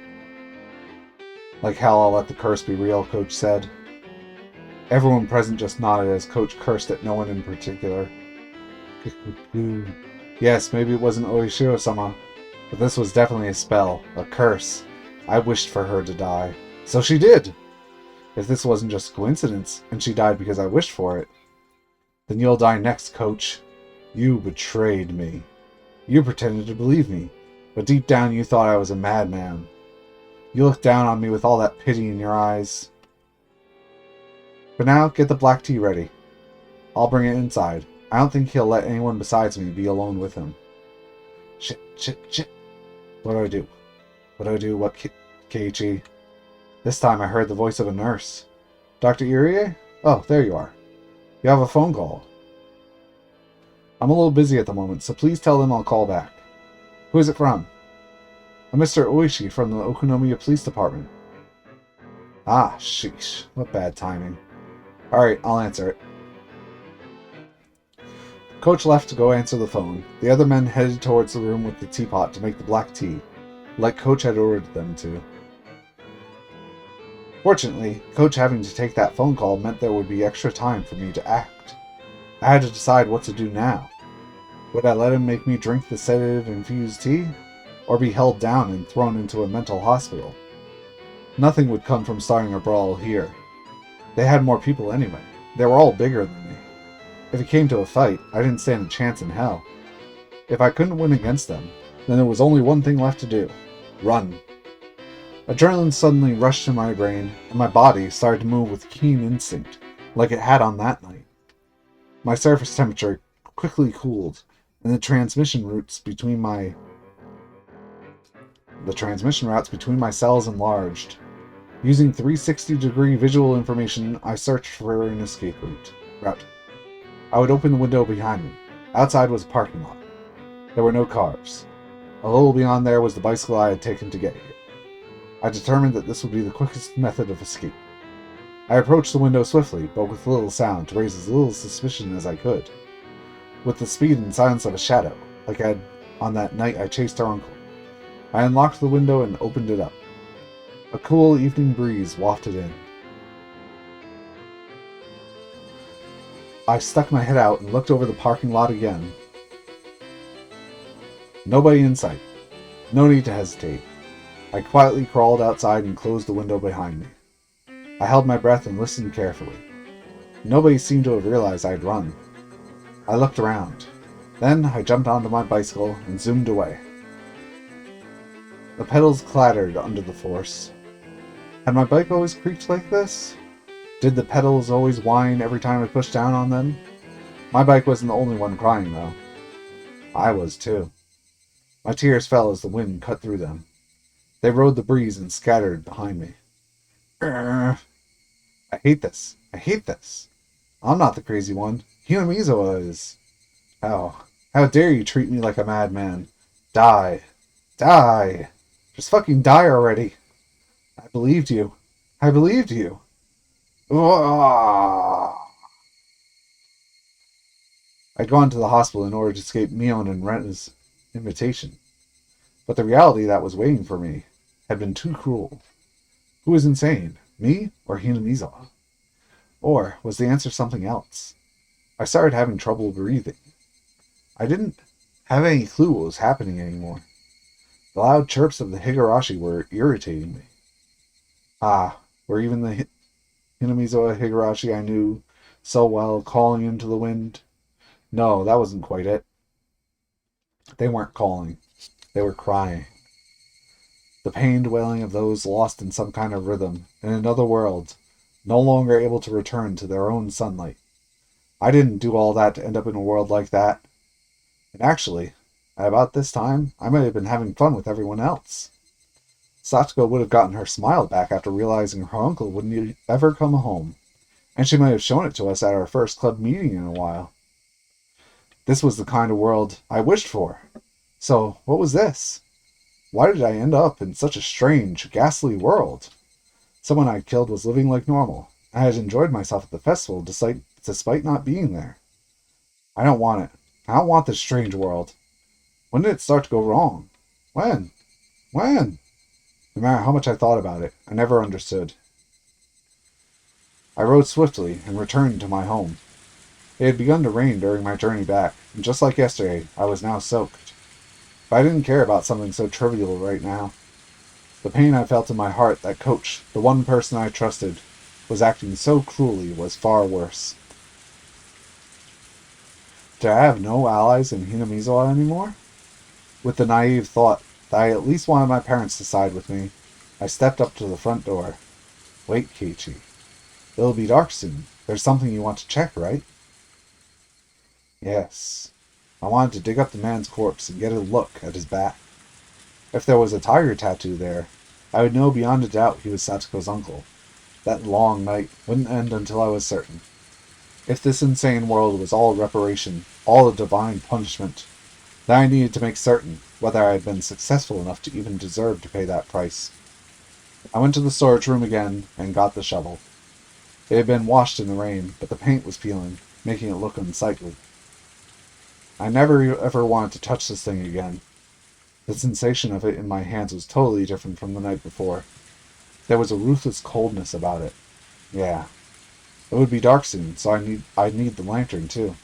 Like hell, I'll let the curse be real, Coach said. Everyone present just nodded as Coach cursed at no one in particular. Yes, maybe it wasn't Oishiro-sama, but this was definitely a spell, a curse. I wished for her to die. So she did! If this wasn't just a coincidence, and she died because I wished for it, then you'll die next, Coach. You betrayed me. You pretended to believe me, but deep down you thought I was a madman. You looked down on me with all that pity in your eyes. But now, get the black tea ready. I'll bring it inside. I don't think he'll let anyone besides me be alone with him. Shit. What do I do? What, Keiichi? This time I heard the voice of a nurse. Dr. Irie? Oh, there you are. You have a phone call. I'm a little busy at the moment, so please tell them I'll call back. Who is it from? A Mr. Oishi from the Okunomiya Police Department. Ah, sheesh. What bad timing. Alright, I'll answer it. Coach left to go answer the phone. The other men headed towards the room with the teapot to make the black tea, like Coach had ordered them to. Fortunately, Coach having to take that phone call meant there would be extra time for me to act. I had to decide what to do now. Would I let him make me drink the sedative-infused tea, or be held down and thrown into a mental hospital? Nothing would come from starting a brawl here. They had more people anyway. They were all bigger than me. If it came to a fight, I didn't stand a chance in hell. If I couldn't win against them, then there was only one thing left to do. Run. Adrenaline suddenly rushed to my brain, and my body started to move with keen instinct, like it had on that night. My surface temperature quickly cooled, and the transmission routes between my cells enlarged. Using 360-degree visual information, I searched for an escape route. I would open the window behind me. Outside was a parking lot. There were no cars. A little beyond there was the bicycle I had taken to get here. I determined that this would be the quickest method of escape. I approached the window swiftly, but with little sound, to raise as little suspicion as I could. With the speed and silence of a shadow, like I had on that night I chased her uncle, I unlocked the window and opened it up. A cool evening breeze wafted in. I stuck my head out and looked over the parking lot again. Nobody in sight. No need to hesitate. I quietly crawled outside and closed the window behind me. I held my breath and listened carefully. Nobody seemed to have realized I'd run. I looked around. Then I jumped onto my bicycle and zoomed away. The pedals clattered under the force. Had my bike always creaked like this? Did the pedals always whine every time I pushed down on them? My bike wasn't the only one crying, though. I was, too. My tears fell as the wind cut through them. They rode the breeze and scattered behind me. Urgh. I hate this. I hate this. I'm not the crazy one. Hinamizawa is. How dare you treat me like a madman? Die. Die. Just fucking die already. I believed you. I believed you. I'd gone to the hospital in order to escape Mion and Rena's invitation. But the reality that was waiting for me had been too cruel. Who was insane? Me or Hinamizawa? Or was the answer something else? I started having trouble breathing. I didn't have any clue what was happening anymore. The loud chirps of the Higurashi were irritating me. Were even the Hinamizawa Higurashi I knew so well calling into the wind? No, that wasn't quite it. They weren't calling. They were crying. The pained wailing of those lost in some kind of rhythm, in another world, no longer able to return to their own sunlight. I didn't do all that to end up in a world like that. And actually, at about this time, I might have been having fun with everyone else. Satsuko would have gotten her smile back after realizing her uncle wouldn't ever come home, and she might have shown it to us at our first club meeting in a while. This was the kind of world I wished for. So, what was this? Why did I end up in such a strange, ghastly world? Someone I killed was living like normal. I had enjoyed myself at the festival despite not being there. I don't want it. I don't want this strange world. When did it start to go wrong? When? When? No matter how much I thought about it, I never understood. I rode swiftly and returned to my home. It had begun to rain during my journey back, and just like yesterday, I was now soaked. But I didn't care about something so trivial right now. The pain I felt in my heart that Coach, the one person I trusted, was acting so cruelly was far worse. Did I have no allies in Hinamizawa anymore? With the naive thought that I at least wanted my parents to side with me, I stepped up to the front door. Wait, Keiichi. It'll be dark soon. There's something you want to check, right? Yes. I wanted to dig up the man's corpse and get a look at his back. If there was a tiger tattoo there, I would know beyond a doubt he was Satsuko's uncle. That long night wouldn't end until I was certain. If this insane world was all reparation, all a divine punishment, then I needed to make certain whether I had been successful enough to even deserve to pay that price. I went to the storage room again and got the shovel. It had been washed in the rain, but the paint was peeling, making it look unsightly. I never ever wanted to touch this thing again. The sensation of it in my hands was totally different from the night before. There was a ruthless coldness about it. Yeah. It would be dark soon, so I'd need the lantern too.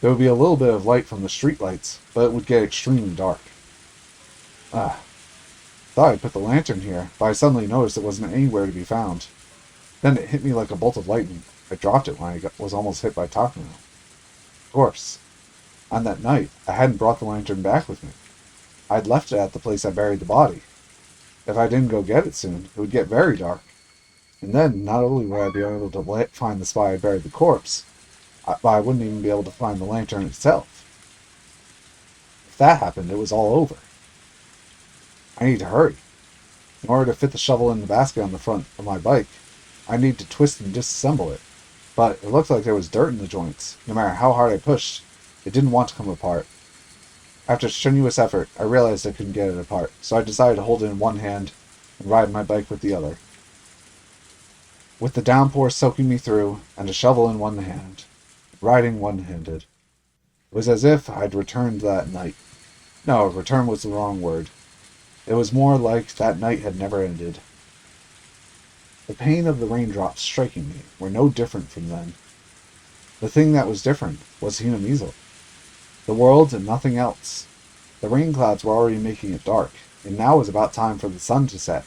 There would be a little bit of light from the streetlights, but it would get extremely dark. Thought I'd put the lantern here, but I suddenly noticed it wasn't anywhere to be found. Then it hit me like a bolt of lightning. I dropped it when I was almost hit by Takano. Of course. On that night, I hadn't brought the lantern back with me. I'd left it at the place I buried the body. If I didn't go get it soon, it would get very dark. And then, not only would I be able to find the spot I buried the corpse, but I wouldn't even be able to find the lantern itself. If that happened, it was all over. I need to hurry. In order to fit the shovel in the basket on the front of my bike, I need to twist and disassemble it. But it looked like there was dirt in the joints. No matter how hard I pushed, it didn't want to come apart. After strenuous effort, I realized I couldn't get it apart, so I decided to hold it in one hand and ride my bike with the other. With the downpour soaking me through, and a shovel in one hand, riding one-handed. It was as if I'd returned that night. No, return was the wrong word. It was more like that night had never ended. The pain of the raindrops striking me were no different from then. The thing that was different was Hinamizo. The world and nothing else. The rain clouds were already making it dark, and now was about time for the sun to set.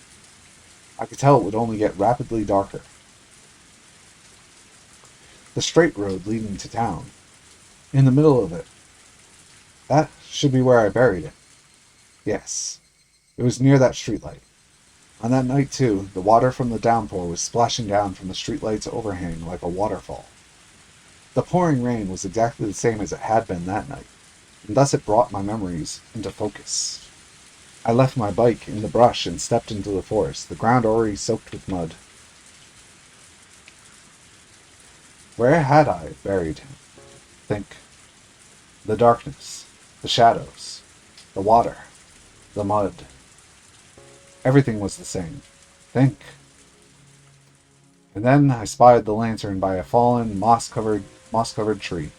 I could tell it would only get rapidly darker. The straight road leading to town. In the middle of it. That should be where I buried it. Yes, it was near that streetlight. On that night, too, the water from the downpour was splashing down from the streetlight's overhang like a waterfall. The pouring rain was exactly the same as it had been that night, and thus it brought my memories into focus. I left my bike in the brush and stepped into the forest, the ground already soaked with mud. Where had I buried him? Think. The darkness, the shadows, the water, the mud. Everything was the same. Think. And then I spied the lantern by a fallen, moss-covered tree.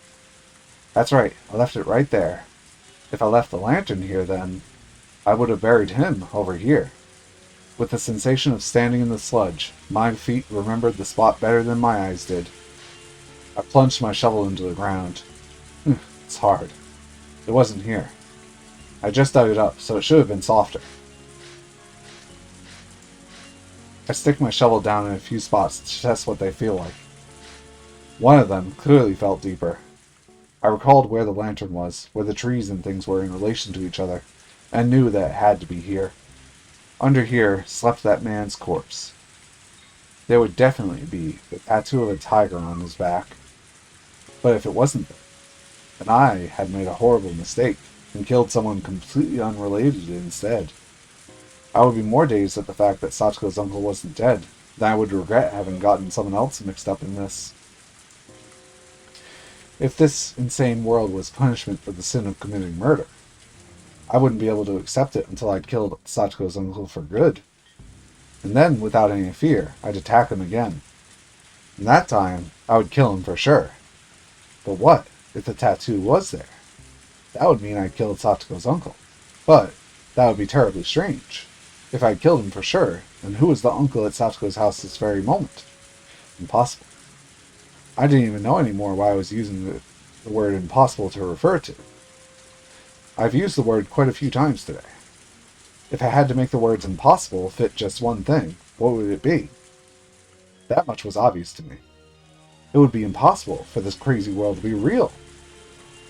That's right, I left it right there. If I left the lantern here, then I would have buried him over here. With the sensation of standing in the sludge, my feet remembered the spot better than my eyes did. I plunged my shovel into the ground. It's hard. It wasn't here. I just dug it up, so it should have been softer. I stick my shovel down in a few spots to test what they feel like. One of them clearly felt deeper. I recalled where the lantern was, where the trees and things were in relation to each other, and knew that it had to be here. Under here slept that man's corpse. There would definitely be the tattoo of a tiger on his back. But if it wasn't there, then I had made a horrible mistake and killed someone completely unrelated instead. I would be more dazed at the fact that Sachiko's uncle wasn't dead than I would regret having gotten someone else mixed up in this. If this insane world was punishment for the sin of committing murder, I wouldn't be able to accept it until I'd killed Sachiko's uncle for good. And then, without any fear, I'd attack him again. And that time, I would kill him for sure. But what if the tattoo was there? That would mean I'd killed Sachiko's uncle. But that would be terribly strange. If I'd killed him for sure, then who was the uncle at Sachiko's house this very moment? Impossible. I didn't even know anymore why I was using the word impossible to refer to. I've used the word quite a few times today. If I had to make the words impossible fit just one thing, what would it be? That much was obvious to me. It would be impossible for this crazy world to be real.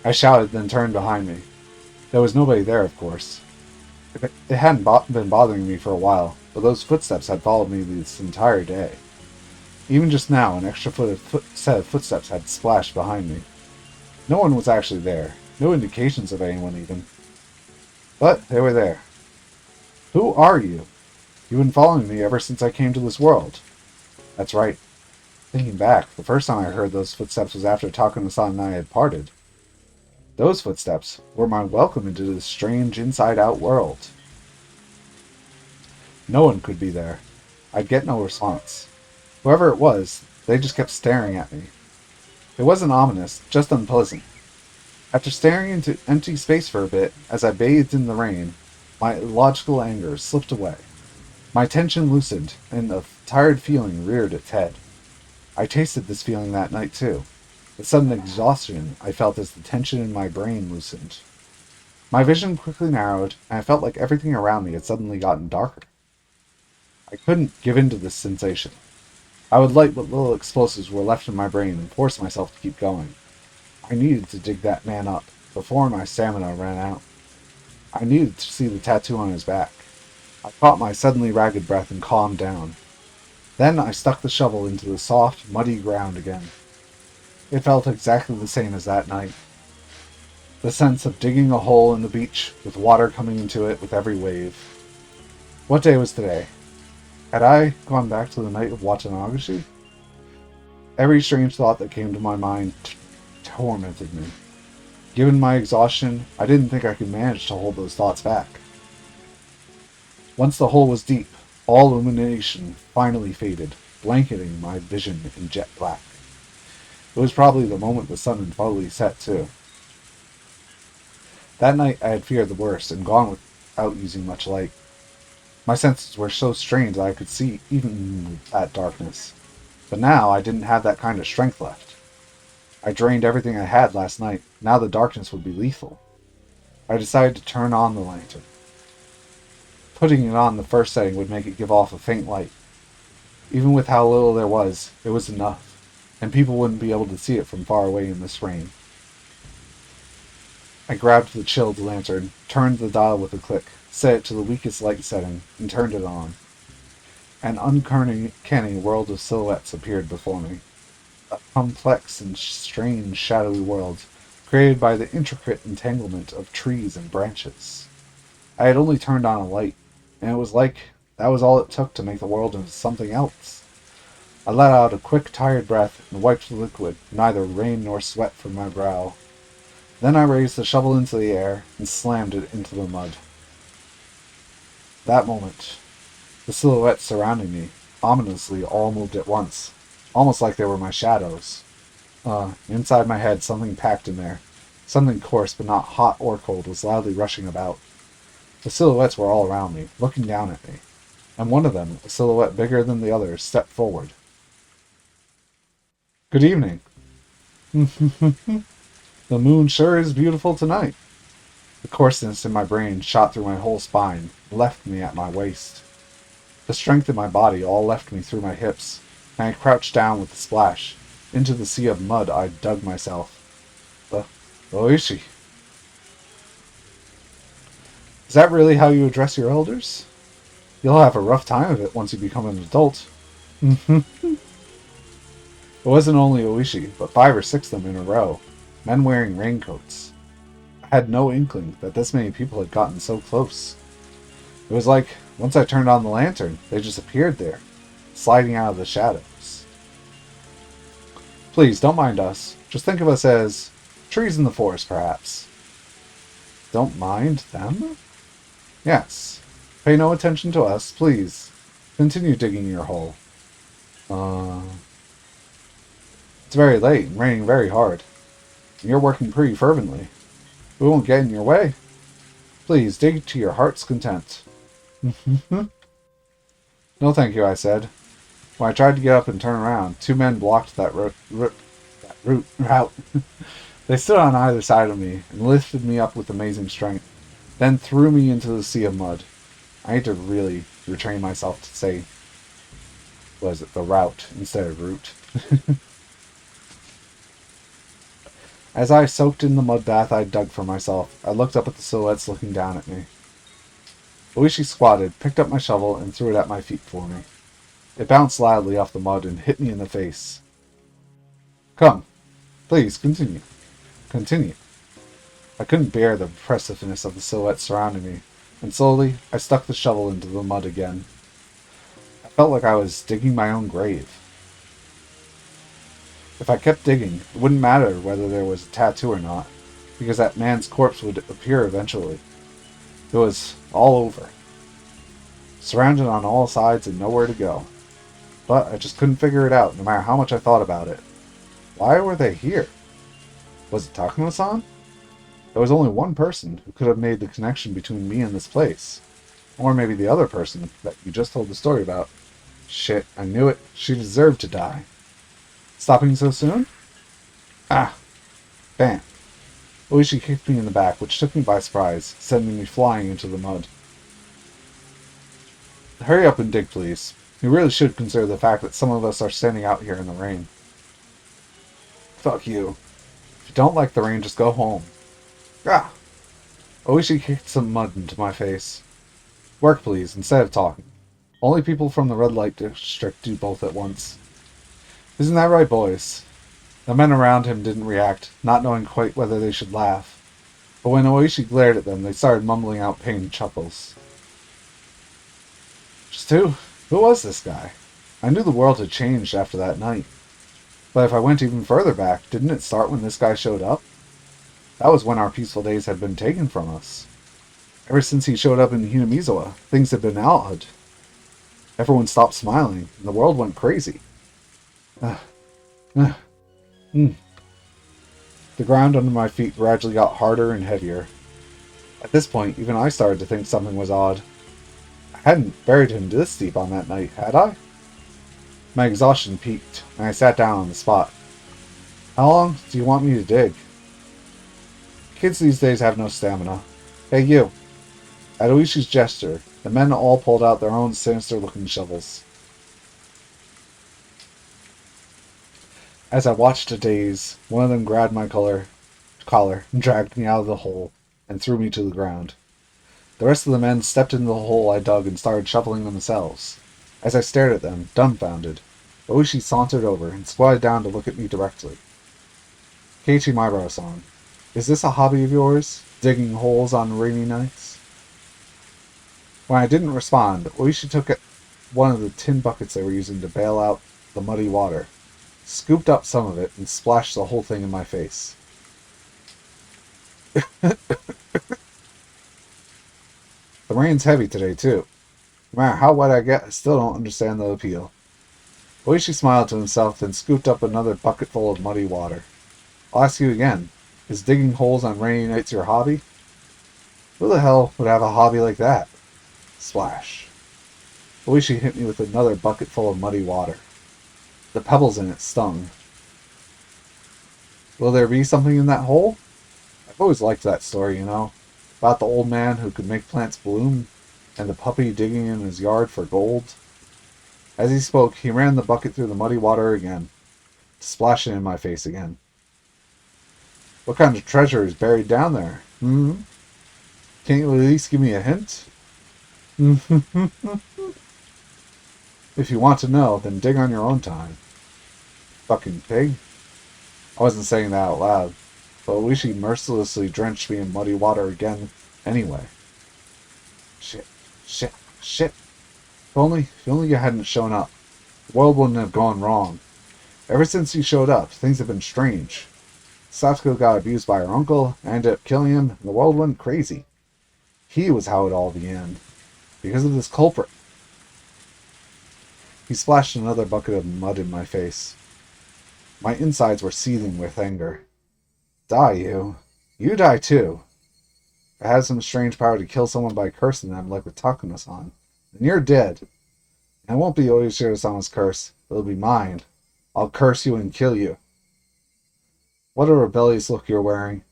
I shouted, then turned behind me. There was nobody there, of course. It hadn't been bothering me for a while, but those footsteps had followed me this entire day. Even just now, an extra set of footsteps had splashed behind me. No one was actually there. No indications of anyone, even. But they were there. Who are you? You've been following me ever since I came to this world. That's right. Thinking back, the first time I heard those footsteps was after Takano-san and I had parted. Those footsteps were my welcome into this strange inside-out world. No one could be there. I'd get no response. Whoever it was, they just kept staring at me. It wasn't ominous, just unpleasant. After staring into empty space for a bit, as I bathed in the rain, my illogical anger slipped away. My tension loosened, and a tired feeling reared its head. I tasted this feeling that night, too. The sudden exhaustion I felt as the tension in my brain loosened. My vision quickly narrowed, and I felt like everything around me had suddenly gotten darker. I couldn't give in to this sensation. I would light what little explosives were left in my brain and force myself to keep going. I needed to dig that man up, before my stamina ran out. I needed to see the tattoo on his back. I caught my suddenly ragged breath and calmed down. Then I stuck the shovel into the soft, muddy ground again. It felt exactly the same as that night. The sense of digging a hole in the beach, with water coming into it with every wave. What day was today? Had I gone back to the night of Watanagashi? Every strange thought that came to my mind tormented me. Given my exhaustion, I didn't think I could manage to hold those thoughts back. Once the hole was deep, all illumination finally faded, blanketing my vision in jet black. It was probably the moment the sun had fully set, too. That night I had feared the worst and gone without using much light. My senses were so strained that I could see even in that darkness. But now I didn't have that kind of strength left. I drained everything I had last night. Now the darkness would be lethal. I decided to turn on the lantern. Putting it on the first setting would make it give off a faint light. Even with how little there was, it was enough, and people wouldn't be able to see it from far away in this rain. I grabbed the chilled lantern, turned the dial with a click, set it to the weakest light setting, and turned it on. An uncanny world of silhouettes appeared before me. A complex and strange shadowy world, created by the intricate entanglement of trees and branches. I had only turned on a light, and it was like that was all it took to make the world into something else. I let out a quick, tired breath and wiped the liquid, neither rain nor sweat, from my brow. Then I raised the shovel into the air and slammed it into the mud. That moment, the silhouettes surrounding me, ominously, all moved at once, almost like they were my shadows. Inside my head, something packed in there. Something coarse but not hot or cold was loudly rushing about. The silhouettes were all around me, looking down at me, and one of them, a silhouette bigger than the others, stepped forward. Good evening. The moon sure is beautiful tonight. The coarseness in my brain shot through my whole spine, left me at my waist. The strength in my body all left me through my hips, and I crouched down with a splash. Into the sea of mud I dug myself. Keiichi. Is that really how you address your elders? You'll have a rough time of it once you become an adult. It wasn't only Keiichi, but 5 or 6 of them in a row. Men wearing raincoats. I had no inkling that this many people had gotten so close. It was like, once I turned on the lantern, they just appeared there, sliding out of the shadows. Please, don't mind us. Just think of us as trees in the forest, perhaps. Don't mind them? Yes. Pay no attention to us, please. Continue digging your hole. It's very late and raining very hard. You're working pretty fervently. We won't get in your way. Please, dig to your heart's content. No thank you, I said. When I tried to get up and turn around, 2 men blocked that route. They stood on either side of me and lifted me up with amazing strength, then threw me into the sea of mud. I had to really retrain myself to say, was it the route instead of root? As I soaked in the mud bath I dug for myself, I looked up at the silhouettes looking down at me. Keiichi squatted, picked up my shovel, and threw it at my feet for me. It bounced loudly off the mud and hit me in the face. Come, please, continue. Continue. I couldn't bear the oppressiveness of the silhouettes surrounding me, and slowly I stuck the shovel into the mud again. I felt like I was digging my own grave. If I kept digging, it wouldn't matter whether there was a tattoo or not, because that man's corpse would appear eventually. It was all over. Surrounded on all sides and nowhere to go. But I just couldn't figure it out, no matter how much I thought about it. Why were they here? Was it Takuma-san? There was only one person who could have made the connection between me and this place. Or maybe the other person that you just told the story about. Shit, I knew it. She deserved to die. Stopping so soon? Ah! Bam! Keiichi kicked me in the back, which took me by surprise, sending me flying into the mud. Hurry up and dig, please. You really should consider the fact that some of us are standing out here in the rain. Fuck you. If you don't like the rain, just go home. Ah! Keiichi kicked some mud into my face. Work, please, instead of talking. Only people from the red light district do both at once. Isn't that right, boys? The men around him didn't react, not knowing quite whether they should laugh. But when Keiichi glared at them, they started mumbling out pained chuckles. Just who was this guy? I knew the world had changed after that night. But if I went even further back, didn't it start when this guy showed up? That was when our peaceful days had been taken from us. Ever since he showed up in Hinamizawa, things had been odd. Everyone stopped smiling, and the world went crazy. The ground under my feet gradually got harder and heavier. At this point, even I started to think something was odd. I hadn't buried him this deep on that night, had I? My exhaustion peaked, and I sat down on the spot. How long do you want me to dig? Kids these days have no stamina. Hey, you. At Oishi's gesture, the men all pulled out their own sinister-looking shovels. As I watched to daze, one of them grabbed my collar, dragged me out of the hole, and threw me to the ground. The rest of the men stepped into the hole I dug and started shoveling themselves. As I stared at them, dumbfounded, Oishi sauntered over and squatted down to look at me directly. Keiichi Maibara-san, is this a hobby of yours? Digging holes on rainy nights? When I didn't respond, Oishi took one of the tin buckets they were using to bail out the muddy water, scooped up some of it, and splashed the whole thing in my face. The rain's heavy today, too. No matter how wet I get, I still don't understand the appeal. Oishi smiled to himself, then scooped up another bucketful of muddy water. I'll ask you again. Is digging holes on rainy nights your hobby? Who the hell would have a hobby like that? Splash. Oishi hit me with another bucketful of muddy water. The pebbles in it stung. Will there be something in that hole? I've always liked that story, about the old man who could make plants bloom, and the puppy digging in his yard for gold. As he spoke, he ran the bucket through the muddy water again, to splash it in my face again. What kind of treasure is buried down there? Can't you at least give me a hint? If you want to know, then dig on your own time. Fucking pig. I wasn't saying that out loud, but Oishi mercilessly drenched me in muddy water again anyway. Shit. If only you hadn't shown up. The world wouldn't have gone wrong. Ever since you showed up, things have been strange. Satsuko got abused by her uncle, I ended up killing him, and the world went crazy. He was how it all began. Because of this culprit. He splashed another bucket of mud in my face. My insides were seething with anger. Die, you. You die too. I had some strange power to kill someone by cursing them, like with Takuma-san. And you're dead. And it won't be Oishiro-sama's curse. It'll be mine. I'll curse you and kill you. What a rebellious look you're wearing.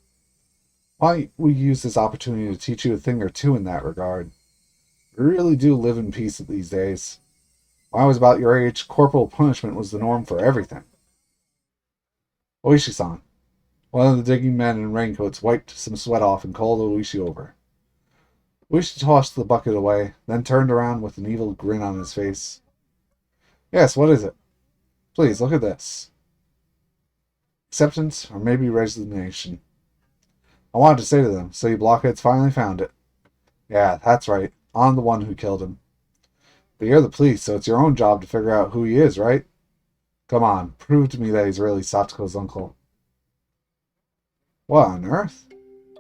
Why don't we use this opportunity to teach you a thing or two in that regard? We really do live in peace these days. When I was about your age, corporal punishment was the norm for everything. Oishi-san. One of the digging men in raincoats wiped some sweat off and called Oishi over. Oishi tossed the bucket away, then turned around with an evil grin on his face. Yes, what is it? Please, look at this. Acceptance, or maybe resignation. I wanted to say to them, so you blockheads finally found it. Yeah, that's right. I'm the one who killed him. But you're the police, so it's your own job to figure out who he is, right? Come on, prove to me that he's really Satsuko's uncle. What on earth?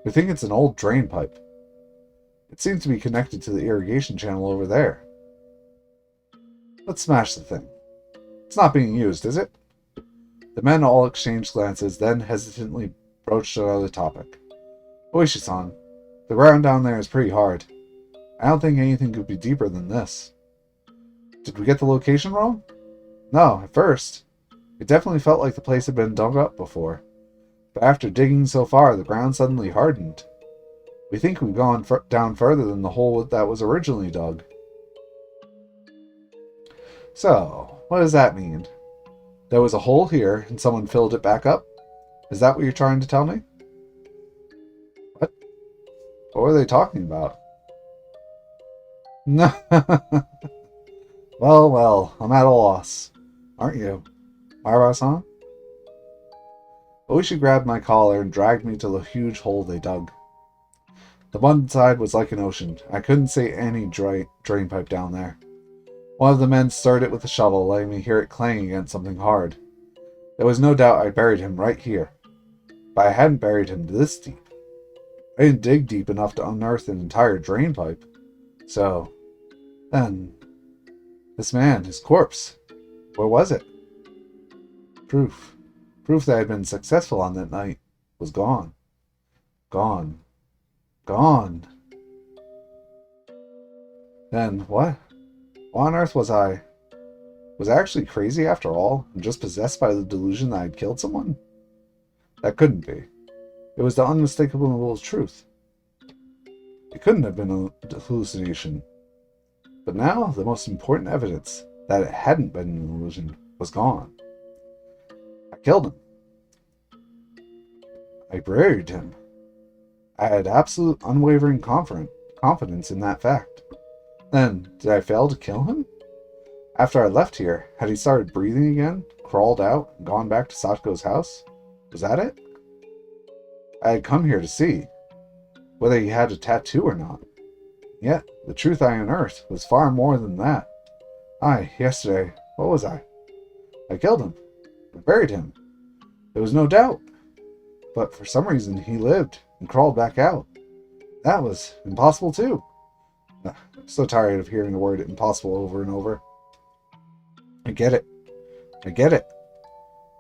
We think it's an old drain pipe. It seems to be connected to the irrigation channel over there. Let's smash the thing. It's not being used, is it? The men all exchanged glances, then hesitantly broached another topic. Oishi-san, the ground down there is pretty hard. I don't think anything could be deeper than this. Did we get the location wrong? No, at first. It definitely felt like the place had been dug up before. But after digging so far, the ground suddenly hardened. We think we've gone down further than the hole that was originally dug. So, what does that mean? There was a hole here, and someone filled it back up? Is that what you're trying to tell me? What? What were they talking about? No. Well, I'm at a loss. Aren't you? Maibara-san? Oishi grabbed my collar and dragged me to the huge hole they dug. The one side was like an ocean. I couldn't see any drain pipe down there. One of the men stirred it with a shovel, letting me hear it clanging against something hard. There was no doubt I buried him right here. But I hadn't buried him this deep. I didn't dig deep enough to unearth an entire drain pipe. So, then, this man, his corpse, where was it? Proof that I had been successful on that night, was gone. Gone. Then, what? What on earth was I? Was I actually crazy after all, and just possessed by the delusion that I'd killed someone? That couldn't be. It was the unmistakable truth. It couldn't have been a hallucination. But now, the most important evidence that it hadn't been an illusion was gone. I killed him. I buried him. I had absolute unwavering confidence in that fact. Then, did I fail to kill him? After I left here, had he started breathing again, crawled out, and gone back to Satoko's house? Was that it? I had come here to see whether he had a tattoo or not. Yet, the truth I unearthed was far more than that. Yesterday, what was I? I killed him. I buried him. There was no doubt. But for some reason, he lived and crawled back out. That was impossible too. I'm so tired of hearing the word impossible over and over. I get it.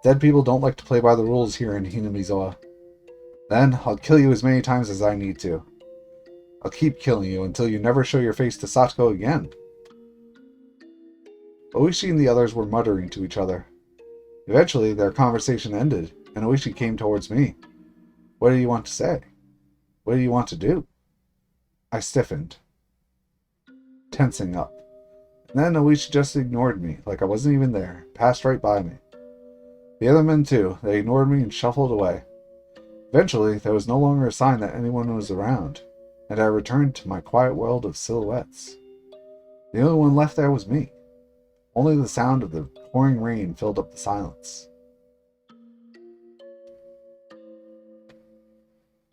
Dead people don't like to play by the rules here in Hinamizawa. Then, I'll kill you as many times as I need to. I'll keep killing you until you never show your face to Satoko again. Oishi and the others were muttering to each other. Eventually, their conversation ended, and Oishi came towards me. What do you want to say? What do you want to do? I stiffened, tensing up. And then Oishi just ignored me, like I wasn't even there, passed right by me. The other men too, they ignored me and shuffled away. Eventually, there was no longer a sign that anyone was around, and I returned to my quiet world of silhouettes. The only one left there was me. Only the sound of the pouring rain filled up the silence.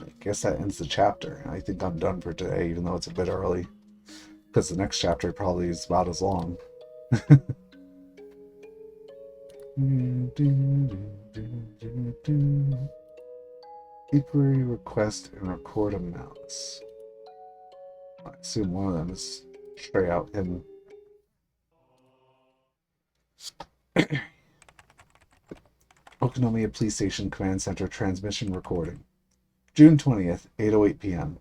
I guess that ends the chapter. I think I'm done for today, even though it's a bit early, because the next chapter probably is about as long. Inquiry, request, and record a mouse. I assume one of them is straight out hidden. Okonomiya Police Station Command Center transmission recording. June 20th, 8:08 p.m.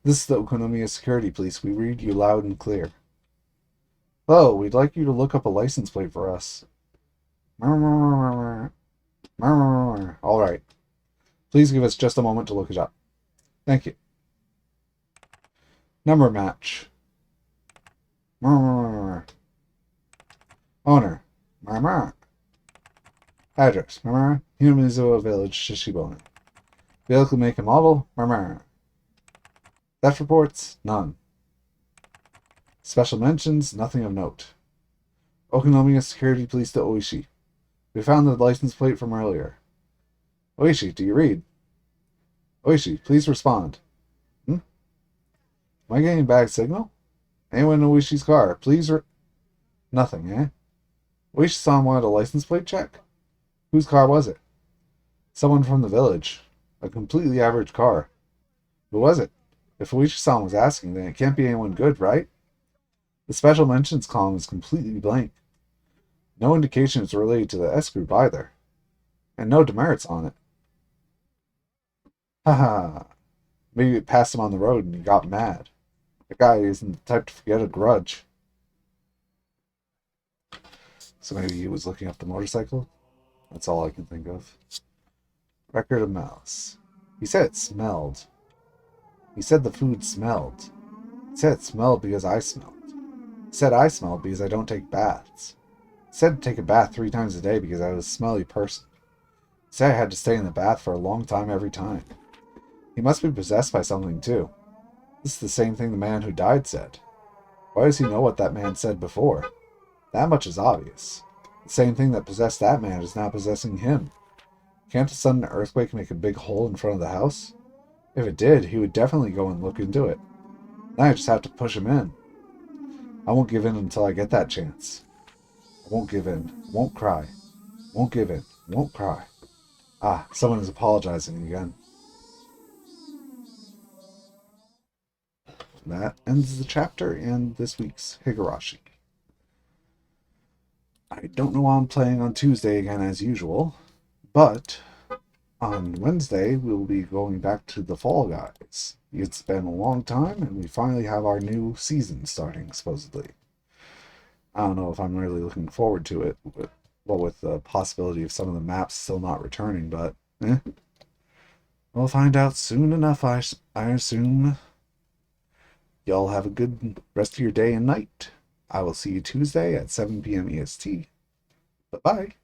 This is the Okonomiya Security Police. We read you loud and clear. Hello, we'd like you to look up a license plate for us. All right. Please give us just a moment to look it up. Thank you. Number match. Owner. Address. Hinamizawa Village, Shishibone. Vehicle make and model. Theft reports. None. Special mentions. Nothing of note. Okonomiya Security Police to Oishi. We found the license plate from earlier. Oishi, do you read? Oishi, please respond. Am I getting a bad signal? Anyone in Oishi's car? Please Nothing, eh? Oishi-san wanted a license plate check? Whose car was it? Someone from the village. A completely average car. Who was it? If Oishi-san was asking, then it can't be anyone good, right? The special mentions column is completely blank. No indication it's related to the S group either. And no demerits on it. Haha. Maybe it passed him on the road and he got mad. The guy isn't the type to forget a grudge. So maybe he was looking up the motorcycle? That's all I can think of. Record of mouse. He said it smelled. He said the food smelled. He said it smelled because I smelled. He said I smelled because I don't take baths. He said to take a bath 3 times a day because I was a smelly person. He said I had to stay in the bath for a long time every time. He must be possessed by something too. This is the same thing the man who died said. Why does he know what that man said before? That much is obvious. The same thing that possessed that man is now possessing him. Can't a sudden earthquake make a big hole in front of the house? If it did, he would definitely go and look into it. Then I just have to push him in. I won't give in until I get that chance. I won't give in. I won't cry. Won't give in. Won't cry. Someone is apologizing again. That ends the chapter and this week's Higurashi. I don't know why I'm playing on Tuesday again as usual, but on Wednesday we'll be going back to the Fall Guys. It's been a long time and we finally have our new season starting, supposedly. I don't know if I'm really looking forward to it, but Well, with the possibility of some of the maps still not returning, but we'll find out soon enough, I assume. Y'all have a good rest of your day and night. I will see you Tuesday at 7 p.m. EST. Bye-bye.